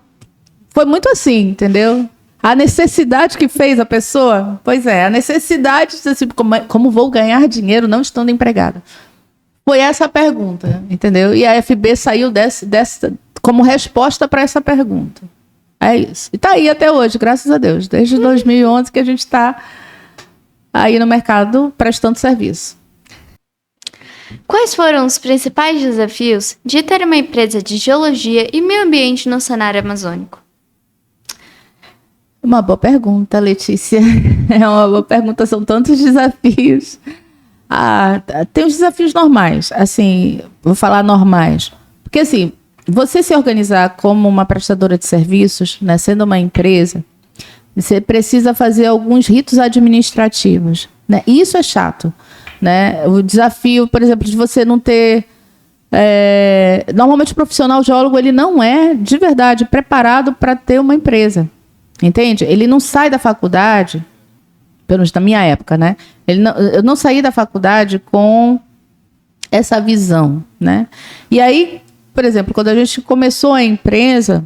foi muito assim, entendeu? A necessidade que fez a pessoa, pois é, a necessidade de assim, como vou ganhar dinheiro não estando empregada? Foi essa a pergunta, entendeu? E a FB saiu dessa como resposta para essa pergunta. É isso. E está aí até hoje, graças a Deus. Desde 2011 que a gente está aí no mercado prestando serviço. Quais foram os principais desafios de ter uma empresa de geologia e meio ambiente no cenário amazônico? Uma boa pergunta, Letícia. É uma boa pergunta, são tantos desafios. Tem os desafios normais, assim, vou falar normais. Porque, assim, você se organizar como uma prestadora de serviços, né, sendo uma empresa, você precisa fazer alguns ritos administrativos, né? E isso é chato, né? O desafio, por exemplo, de você não ter... normalmente o profissional geólogo, ele não é, de verdade, preparado para ter uma empresa. Entende? Ele não sai da faculdade, pelo menos na minha época, né? Eu não saí da faculdade com essa visão, né? E aí, por exemplo, quando a gente começou a empresa,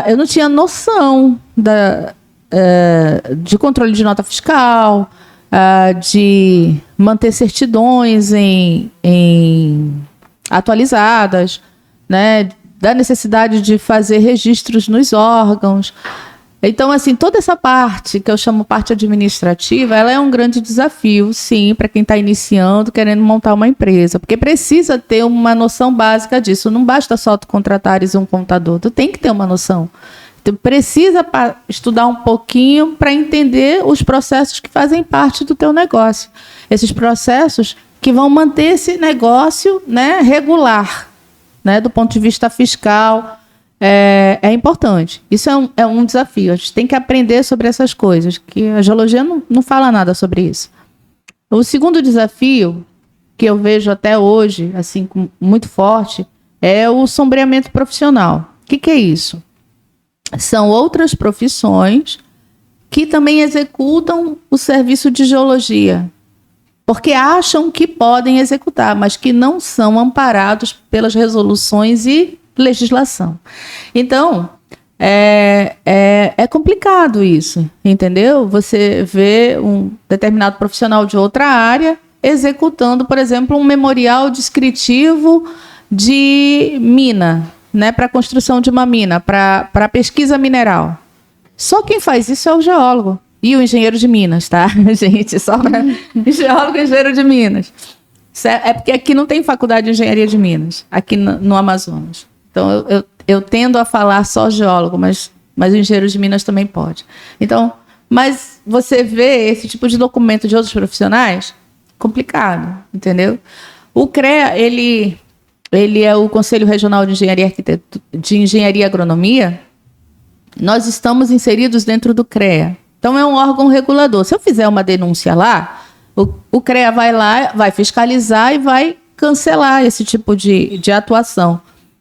eu não tinha noção de controle de nota fiscal, de manter certidões atualizadas, né? Da necessidade de fazer registros nos órgãos. Então, assim, toda essa parte, que eu chamo parte administrativa, ela é um grande desafio, sim, para quem está iniciando, querendo montar uma empresa, porque precisa ter uma noção básica disso. Não basta só tu contratares um contador, tu tem que ter uma noção. Tu precisa estudar um pouquinho para entender os processos que fazem parte do teu negócio. Esses processos que vão manter esse negócio, né, regular, né, do ponto de vista fiscal, é importante. Isso é um desafio. A gente tem que aprender sobre essas coisas, que a geologia não fala nada sobre isso. O segundo desafio, que eu vejo até hoje, assim, muito forte, é o sombreamento profissional. O que é isso? São outras profissões que também executam o serviço de geologia, porque acham que podem executar, mas que não são amparados pelas resoluções e legislação. Então, é complicado isso, entendeu? Você vê um determinado profissional de outra área executando, por exemplo, um memorial descritivo de mina, né, para a construção de uma mina, para pesquisa mineral. Só quem faz isso é o geólogo e o engenheiro de minas, tá, gente? Só para geólogo e engenheiro de minas. É porque aqui não tem faculdade de engenharia de minas, aqui no Amazonas. Então, eu tendo a falar só geólogo, mas o engenheiro de minas também pode. Então, mas você vê esse tipo de documento de outros profissionais, complicado, entendeu? O CREA, ele é o Conselho Regional de Engenharia e Agronomia. Nós estamos inseridos dentro do CREA. Então, é um órgão regulador. Se eu fizer uma denúncia lá, o CREA vai lá, vai fiscalizar e vai cancelar esse tipo de atuação.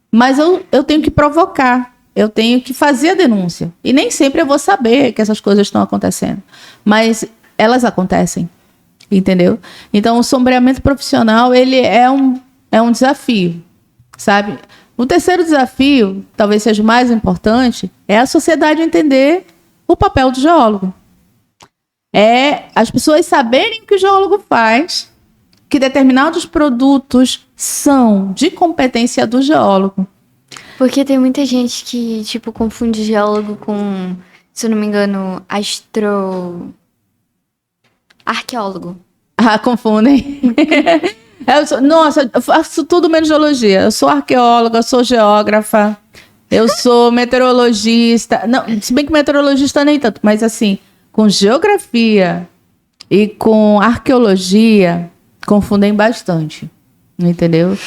Mas eu tenho que provocar, eu tenho que fazer a denúncia. E nem sempre eu vou saber que essas coisas estão acontecendo. Mas elas acontecem, entendeu? Então, o sombreamento profissional, ele é um desafio, sabe? O terceiro desafio, talvez seja o mais importante, é a sociedade entender o papel do geólogo. É as pessoas saberem o que o geólogo faz, que determinados produtos são de competência do geólogo. Porque tem muita gente que, tipo, confunde geólogo com, se eu não me engano, arqueólogo. Ah, confundem. Nossa, eu faço tudo menos geologia. Eu sou arqueóloga, eu sou geógrafa, eu sou meteorologista. Não, se bem que meteorologista nem tanto, mas assim, com geografia e com arqueologia, confundem bastante, entendeu?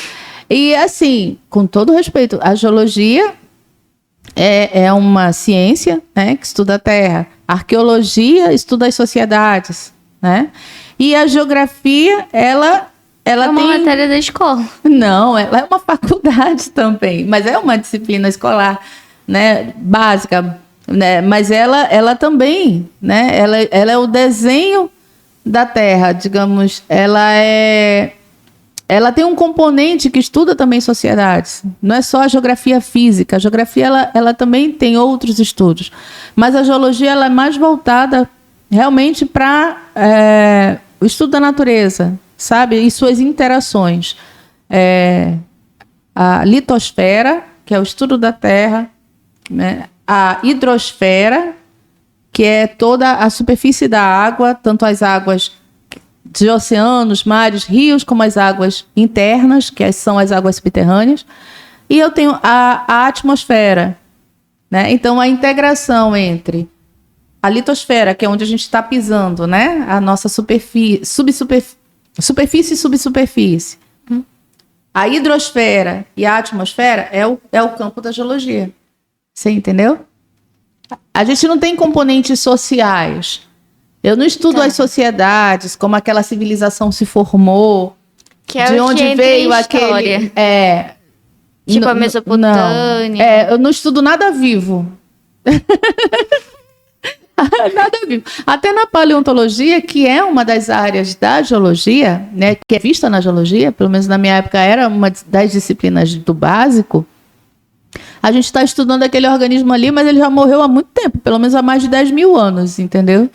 E assim, com todo respeito, a geologia é uma ciência, né, que estuda a Terra. A arqueologia estuda as sociedades, né? E a geografia, ela É uma tem... matéria da escola. Não, ela é uma faculdade também, mas é uma disciplina escolar, né, básica, né? Mas ela também, né? Ela é o desenho da Terra, digamos. Ela tem um componente que estuda também sociedades. Não é só a geografia física. A geografia ela também tem outros estudos, mas a geologia ela é mais voltada realmente para o estudo da natureza, sabe? E suas interações. A litosfera, que é o estudo da Terra, né? A hidrosfera, que é toda a superfície da água, tanto as águas de oceanos, mares, rios, como as águas internas, que são as águas subterrâneas. E eu tenho a atmosfera, né? Então, a integração entre a litosfera, que é onde a gente está pisando, né? A nossa superfície e subsuperfície. A hidrosfera e a atmosfera é o campo da geologia. Você entendeu? A gente não tem componentes sociais. Eu não estudo as sociedades, como aquela civilização se formou, Que é de o onde que entra veio em história. aquele... Tipo a Mesopotâmia. Não. Eu não estudo nada vivo. Nada vivo. Até na paleontologia, que é uma das áreas da geologia, né, que é vista na geologia, pelo menos na minha época era uma das disciplinas do básico, a gente está estudando aquele organismo ali, mas ele já morreu há muito tempo, pelo menos há mais de 10 mil anos, entendeu?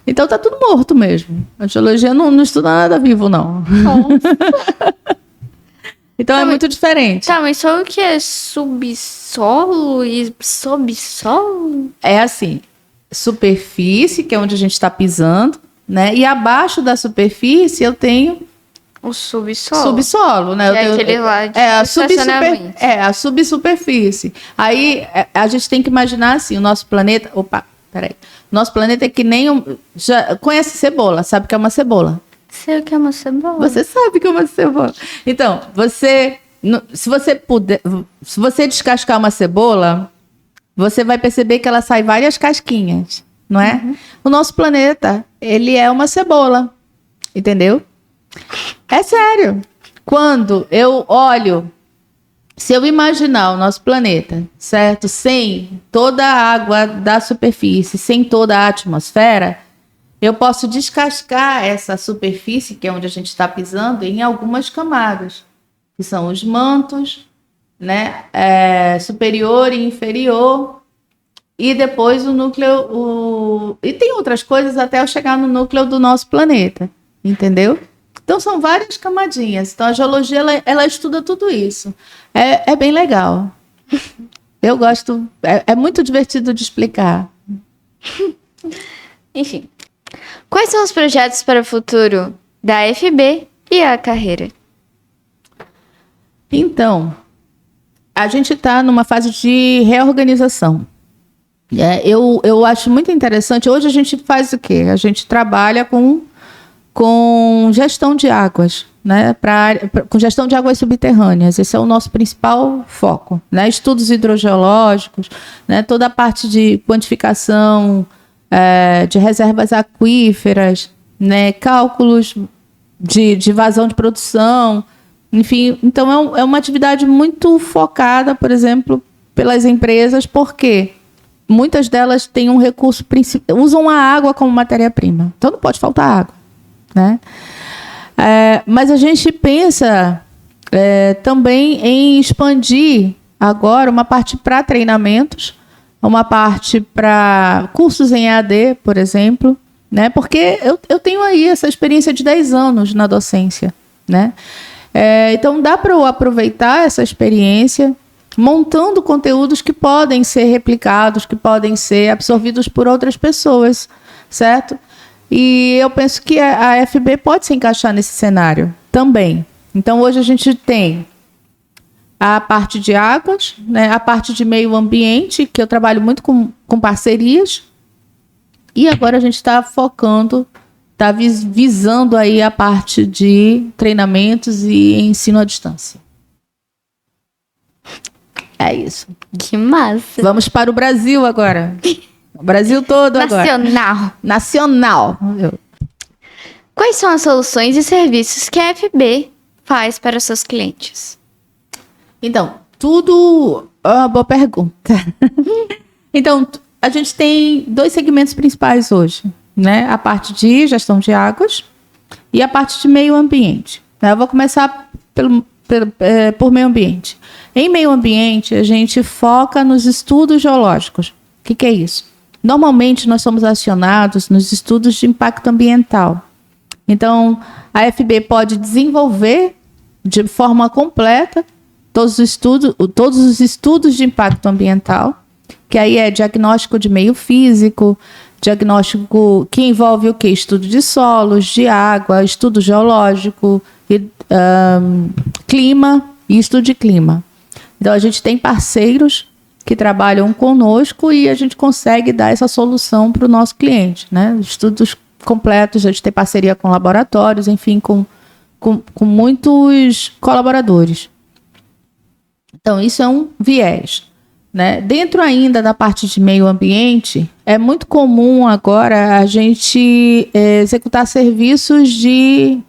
Então tá tudo morto mesmo. A geologia não estuda nada vivo, não. Então é muito diferente. Tá, mas só o que é subsolo e subsolo? É assim, superfície, que é onde a gente está pisando, né? E abaixo da superfície eu tenho O subsolo. subsolo, né? Que é aquele lá de estacionamento. A subsuperfície. Aí a gente tem que imaginar assim, o nosso planeta... Opa, peraí. Nosso planeta é que nem já conhece cebola, sabe o que é uma cebola? Sei o que é uma cebola. Você sabe o que é uma cebola. Então, se você descascar uma cebola, você vai perceber que ela sai várias casquinhas, não é? Uhum. O nosso planeta, ele é uma cebola, entendeu? É sério. Quando eu olho, se eu imaginar o nosso planeta, certo? Sem toda a água da superfície, sem toda a atmosfera, eu posso descascar essa superfície, que é onde a gente está pisando, em algumas camadas, que são os mantos, né? Superior e inferior, e depois o núcleo... E tem outras coisas até eu chegar no núcleo do nosso planeta, entendeu? Então, são várias camadinhas. Então, a geologia, ela estuda tudo isso. É bem legal. Eu gosto, é muito divertido de explicar. Enfim. Quais são os projetos para o futuro da FB e a carreira? Então, a gente está numa fase de reorganização. Eu acho muito interessante. Hoje a gente faz o quê? A gente trabalha com gestão de águas, né? Com gestão de águas subterrâneas. Esse é o nosso principal foco, né? Estudos hidrogeológicos, né? Toda a parte de quantificação de reservas aquíferas, né? Cálculos de vazão de produção, enfim. Então, é uma atividade muito focada, por exemplo, pelas empresas, porque muitas delas têm um recurso principal, usam a água como matéria-prima. Então, não pode faltar água, né? Mas a gente pensa também em expandir agora uma parte para treinamentos, uma parte para cursos em EAD, por exemplo, né? Porque eu tenho aí essa experiência de 10 anos na docência, né? Então, dá para eu aproveitar essa experiência montando conteúdos que podem ser replicados, que podem ser absorvidos por outras pessoas, certo? E eu penso que a FB pode se encaixar nesse cenário também. Então, hoje a gente tem a parte de águas, né, a parte de meio ambiente, que eu trabalho muito com parcerias, e agora a gente está focando, está visando aí a parte de treinamentos e ensino à distância. É isso. Que massa. Vamos para o Brasil agora. O Brasil todo agora. Nacional. Quais são as soluções e serviços que a FB faz para os seus clientes? Então, tudo... boa pergunta. Então, a gente tem 2 segmentos principais hoje, né? A parte de gestão de águas e a parte de meio ambiente. Eu vou começar por meio ambiente. Em meio ambiente, a gente foca nos estudos geológicos. O que é isso? Normalmente, nós somos acionados nos estudos de impacto ambiental. Então, a FB pode desenvolver de forma completa todos os estudos de impacto ambiental, que aí é diagnóstico de meio físico, diagnóstico que envolve o quê? Estudo de solos, de água, estudo geológico, clima e estudo de clima. Então, a gente tem parceiros que trabalham conosco e a gente consegue dar essa solução para o nosso cliente, né? Estudos completos, a gente tem parceria com laboratórios, enfim, com muitos colaboradores. Então, isso é um viés, né? Dentro ainda da parte de meio ambiente, é muito comum agora a gente executar serviços de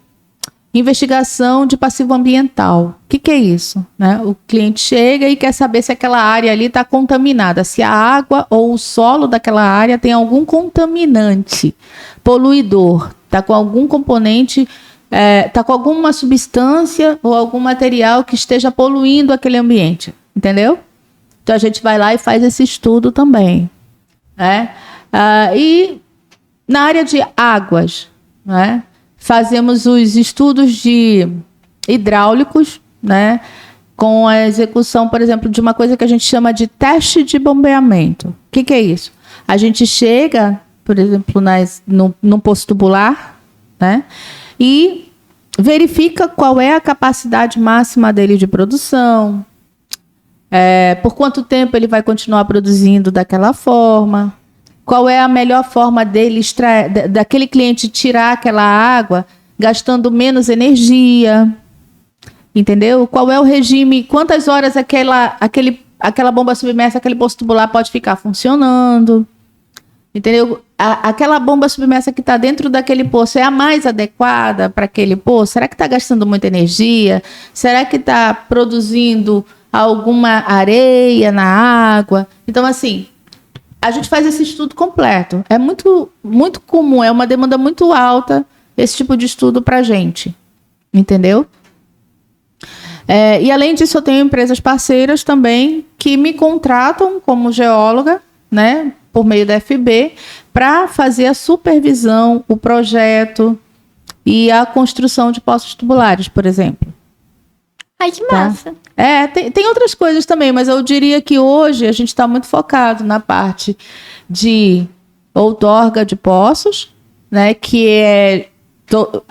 investigação de passivo ambiental. O que é isso? Né? O cliente chega e quer saber se aquela área ali está contaminada, se a água ou o solo daquela área tem algum contaminante, poluidor, está com algum componente, está com alguma substância ou algum material que esteja poluindo aquele ambiente, entendeu? Então a gente vai lá e faz esse estudo também, né? E na área de águas, né? Fazemos os estudos de hidráulicos, né? Com a execução, por exemplo, de uma coisa que a gente chama de teste de bombeamento. O que é isso? A gente chega, por exemplo, no poço tubular, né? E verifica qual é a capacidade máxima dele de produção, por quanto tempo ele vai continuar produzindo daquela forma, qual é a melhor forma dele daquele cliente tirar aquela água gastando menos energia, entendeu? Qual é o regime, quantas horas aquela bomba submersa, aquele poço tubular pode ficar funcionando, entendeu? Aquela bomba submersa que está dentro daquele poço é a mais adequada para aquele poço? Será que está gastando muita energia? Será que está produzindo alguma areia na água? Então, assim, a gente faz esse estudo completo. É muito, muito comum, é uma demanda muito alta esse tipo de estudo para a gente, entendeu? E além disso, eu tenho empresas parceiras também que me contratam como geóloga, né, por meio da FB, para fazer a supervisão, o projeto e a construção de poços tubulares, por exemplo. Ai, que massa. Tem outras coisas também, mas eu diria que hoje a gente está muito focado na parte de outorga de poços, né, que é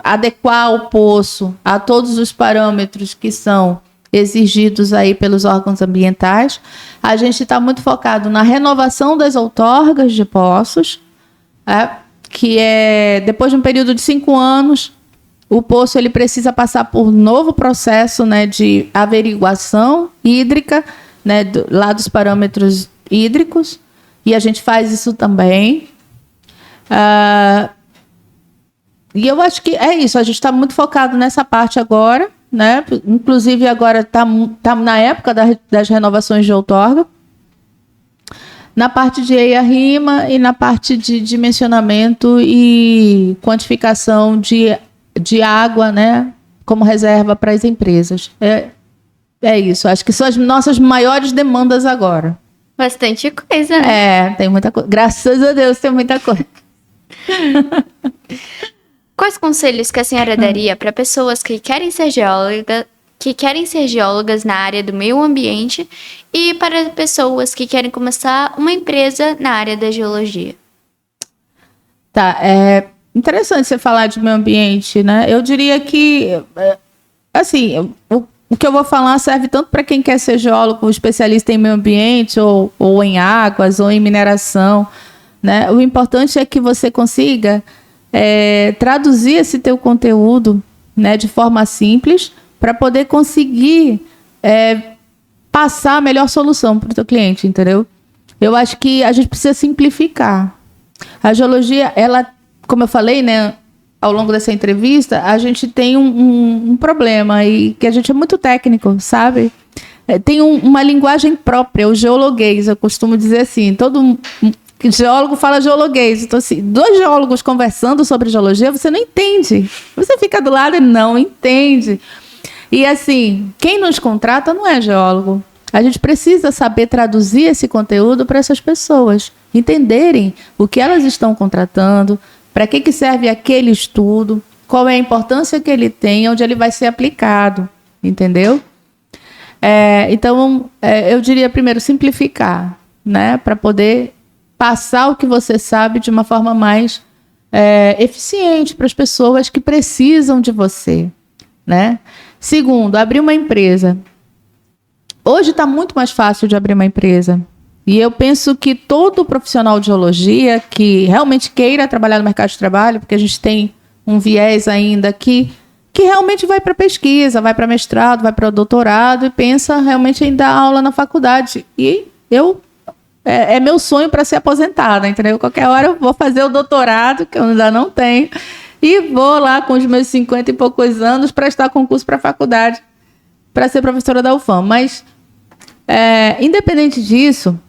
adequar o poço a todos os parâmetros que são exigidos aí pelos órgãos ambientais. A gente está muito focado na renovação das outorgas de poços, que é depois de um período de 5 anos, o poço ele precisa passar por novo processo, né, de averiguação hídrica, né, lá dos parâmetros hídricos, e a gente faz isso também. E eu acho que é isso, a gente está muito focado nessa parte agora, né? Inclusive agora está na época das renovações de outorga, na parte de EIA-RIMA e na parte de dimensionamento e quantificação de água, né, como reserva para as empresas. É isso, acho que são as nossas maiores demandas agora. Bastante coisa, né? Tem muita coisa. Graças a Deus tem muita coisa. Quais conselhos que a senhora daria para pessoas que querem ser geólogas na área do meio ambiente e para pessoas que querem começar uma empresa na área da geologia? Tá, é interessante você falar de meio ambiente, né? Eu diria que, assim, o que eu vou falar serve tanto para quem quer ser geólogo, especialista em meio ambiente, ou em águas, ou em mineração, né? O importante é que você consiga traduzir esse teu conteúdo, né, de forma simples, para poder conseguir passar a melhor solução para o teu cliente, entendeu? Eu acho que a gente precisa simplificar. A geologia, ela, como eu falei, né, ao longo dessa entrevista, a gente tem um problema, e que a gente é muito técnico, sabe? Tem uma linguagem própria, o geologuês, eu costumo dizer assim, geólogo fala geologuês. Então, assim, 2 geólogos conversando sobre geologia, você não entende. Você fica do lado e não entende. E, assim, quem nos contrata não é geólogo. A gente precisa saber traduzir esse conteúdo para essas pessoas entenderem o que elas estão contratando, para que serve aquele estudo, qual é a importância que ele tem, onde ele vai ser aplicado, entendeu? Então, eu diria primeiro simplificar, né, para poder passar o que você sabe de uma forma mais eficiente para as pessoas que precisam de você, né? Segundo, abrir uma empresa. Hoje está muito mais fácil de abrir uma empresa. E eu penso que todo profissional de geologia que realmente queira trabalhar no mercado de trabalho, porque a gente tem um viés ainda que realmente vai para pesquisa, vai para mestrado, vai para doutorado e pensa realmente em dar aula na faculdade. E é meu sonho para ser aposentada, entendeu? Qualquer hora eu vou fazer o doutorado, que eu ainda não tenho, e vou lá com os meus 50 e poucos anos prestar concurso para a faculdade para ser professora da UFAM. Mas, independente disso,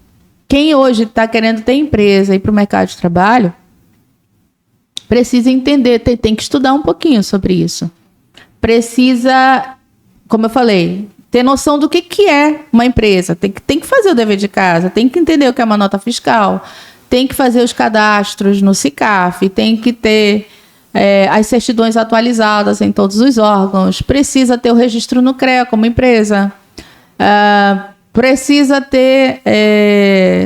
quem hoje está querendo ter empresa e ir para o mercado de trabalho, precisa entender, tem que estudar um pouquinho sobre isso. Precisa, como eu falei, ter noção do que é uma empresa. Tem que fazer o dever de casa, tem que entender o que é uma nota fiscal, tem que fazer os cadastros no SICAF, tem que ter as certidões atualizadas em todos os órgãos, precisa ter o registro no CREA como empresa, precisa ter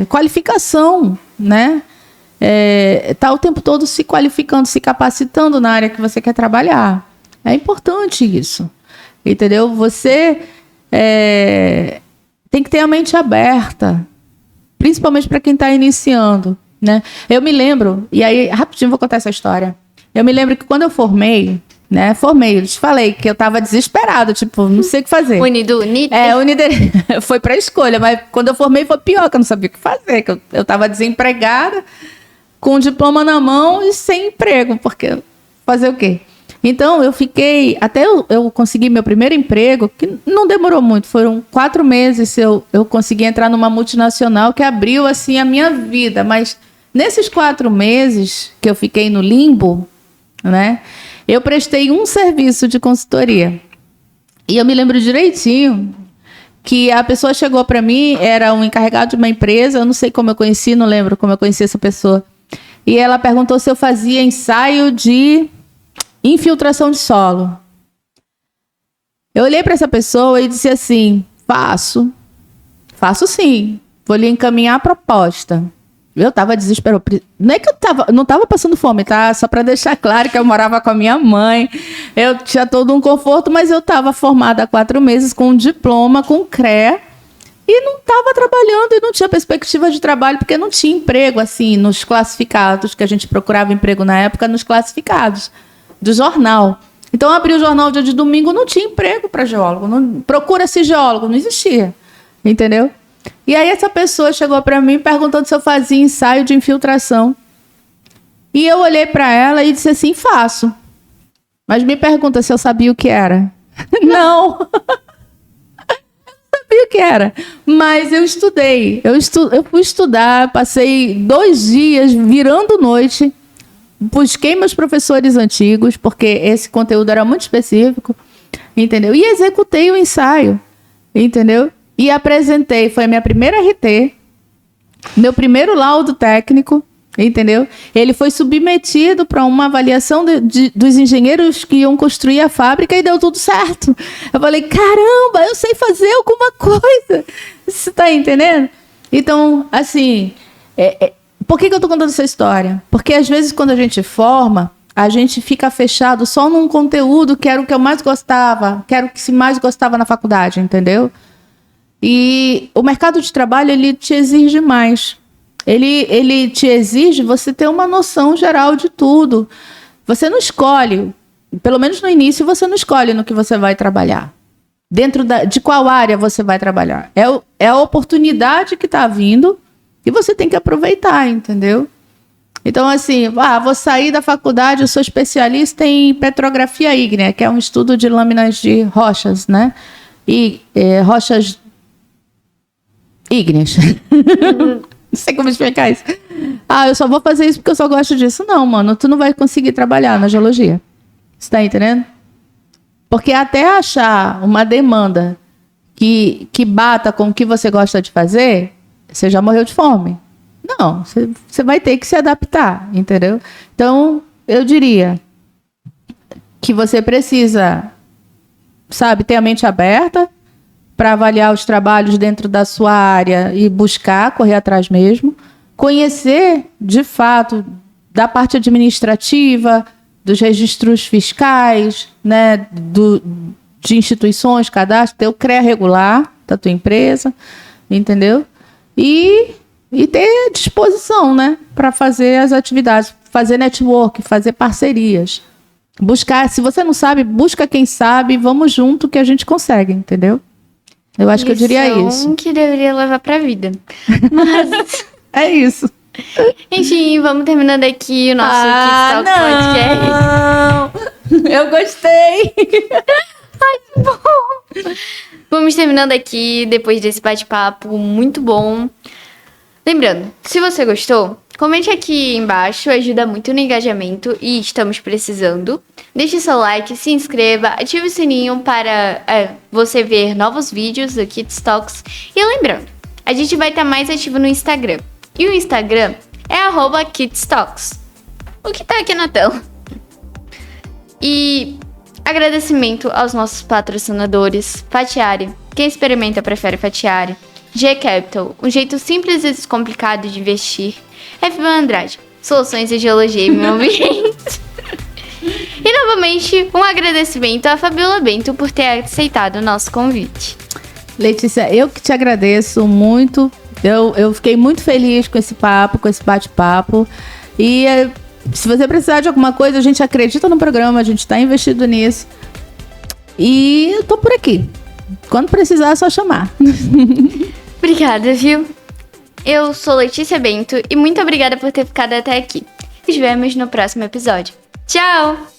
qualificação, né? Tá o tempo todo se qualificando, se capacitando na área que você quer trabalhar. É importante isso, entendeu? Você tem que ter a mente aberta, principalmente para quem está iniciando, né? Eu me lembro, e aí rapidinho vou contar essa história. Eu me lembro que quando eu formei, eu te falei que eu estava desesperada, tipo, não sei o que fazer. Unido. Foi para escolha, mas quando eu formei foi pior, que eu não sabia o que fazer, que eu estava desempregada, com o diploma na mão e sem emprego, porque fazer o quê? Então, eu fiquei, até eu consegui meu primeiro emprego, que não demorou muito, foram 4 meses, eu consegui entrar numa multinacional que abriu, assim, a minha vida. Mas nesses 4 meses que eu fiquei no limbo, né, eu prestei um serviço de consultoria. E eu me lembro direitinho que a pessoa chegou para mim, era um encarregado de uma empresa, eu não sei como eu conheci, não lembro como eu conheci essa pessoa. E ela perguntou se eu fazia ensaio de infiltração de solo. Eu olhei para essa pessoa e disse assim: faço sim, vou lhe encaminhar a proposta. Eu tava desesperado. Não é que não tava passando fome, tá? Só para deixar claro que eu morava com a minha mãe. Eu tinha todo um conforto, mas eu tava formada há 4 meses com um diploma, com CREA, e não tava trabalhando e não tinha perspectiva de trabalho, porque não tinha emprego, assim, nos classificados, que a gente procurava emprego na época, nos classificados do jornal. Então, eu abri o jornal dia de domingo, não tinha emprego para geólogo. Procura-se geólogo, não existia. Entendeu? E aí essa pessoa chegou para mim perguntando se eu fazia ensaio de infiltração. E eu olhei para ela e disse assim: faço. Mas me pergunta se eu sabia o que era. Não. Eu sabia o que era. Mas eu estudei. Eu fui estudar, passei 2 dias virando noite. Busquei meus professores antigos, porque esse conteúdo era muito específico. Entendeu? E executei o ensaio. Entendeu? E apresentei, foi a minha primeira RT, meu primeiro laudo técnico, entendeu? Ele foi submetido para uma avaliação dos engenheiros que iam construir a fábrica e deu tudo certo. Eu falei: caramba, eu sei fazer alguma coisa. Você está entendendo? Então, assim, por que eu estou contando essa história? Porque às vezes quando a gente forma, a gente fica fechado só num conteúdo que era o que eu mais gostava, que era o que se mais gostava na faculdade, entendeu? E o mercado de trabalho, ele te exige mais. Ele te exige você ter uma noção geral de tudo. Você não escolhe, pelo menos no início, você não escolhe no que você vai trabalhar. Dentro de qual área você vai trabalhar. É a oportunidade que está vindo e você tem que aproveitar, entendeu? Então, assim, vou sair da faculdade, eu sou especialista em petrografia ígnea, que é um estudo de lâminas de rochas, né? E rochas ígneas. Não sei como explicar isso. Eu só vou fazer isso porque eu só gosto disso. Não, mano, tu não vai conseguir trabalhar na geologia. Você tá entendendo? Porque até achar uma demanda que bata com o que você gosta de fazer, você já morreu de fome. Não, você vai ter que se adaptar, entendeu? Então, eu diria que você precisa, sabe, ter a mente aberta para avaliar os trabalhos dentro da sua área e buscar, correr atrás mesmo. Conhecer, de fato, da parte administrativa, dos registros fiscais, né, de instituições, cadastro, ter o CREA regular da tua empresa, entendeu? E ter disposição, né, para fazer as atividades, fazer network, fazer parcerias. Buscar, se você não sabe, busca quem sabe, vamos junto que a gente consegue, entendeu? Eu acho que eu diria isso. Que deveria levar pra vida. Mas é isso. Enfim, vamos terminando aqui o nosso Podcast. Eu gostei. Ai, que bom. Vamos terminando aqui depois desse bate-papo muito bom. Lembrando, se você gostou, comente aqui embaixo, ajuda muito no engajamento e estamos precisando. Deixe seu like, se inscreva, ative o sininho para você ver novos vídeos do Kids Talks. E lembrando, a gente vai estar mais ativo no Instagram. E o Instagram é @KidsTalks, o que está aqui na tela. E agradecimento aos nossos patrocinadores, Fatiari, quem experimenta prefere Fatiari. G-Capital, um jeito simples e descomplicado de investir. FB Andrade, soluções de geologia e meio ambiente. E novamente, um agradecimento à Fabiola Bento por ter aceitado o nosso convite. Letícia, eu que te agradeço muito. Eu fiquei muito feliz com esse papo, com esse bate-papo. E se você precisar de alguma coisa, a gente acredita no programa, a gente está investido nisso. E eu tô por aqui. Quando precisar, é só chamar. Obrigada, viu? Eu sou Letícia Bento e muito obrigada por ter ficado até aqui. Nos vemos no próximo episódio. Tchau!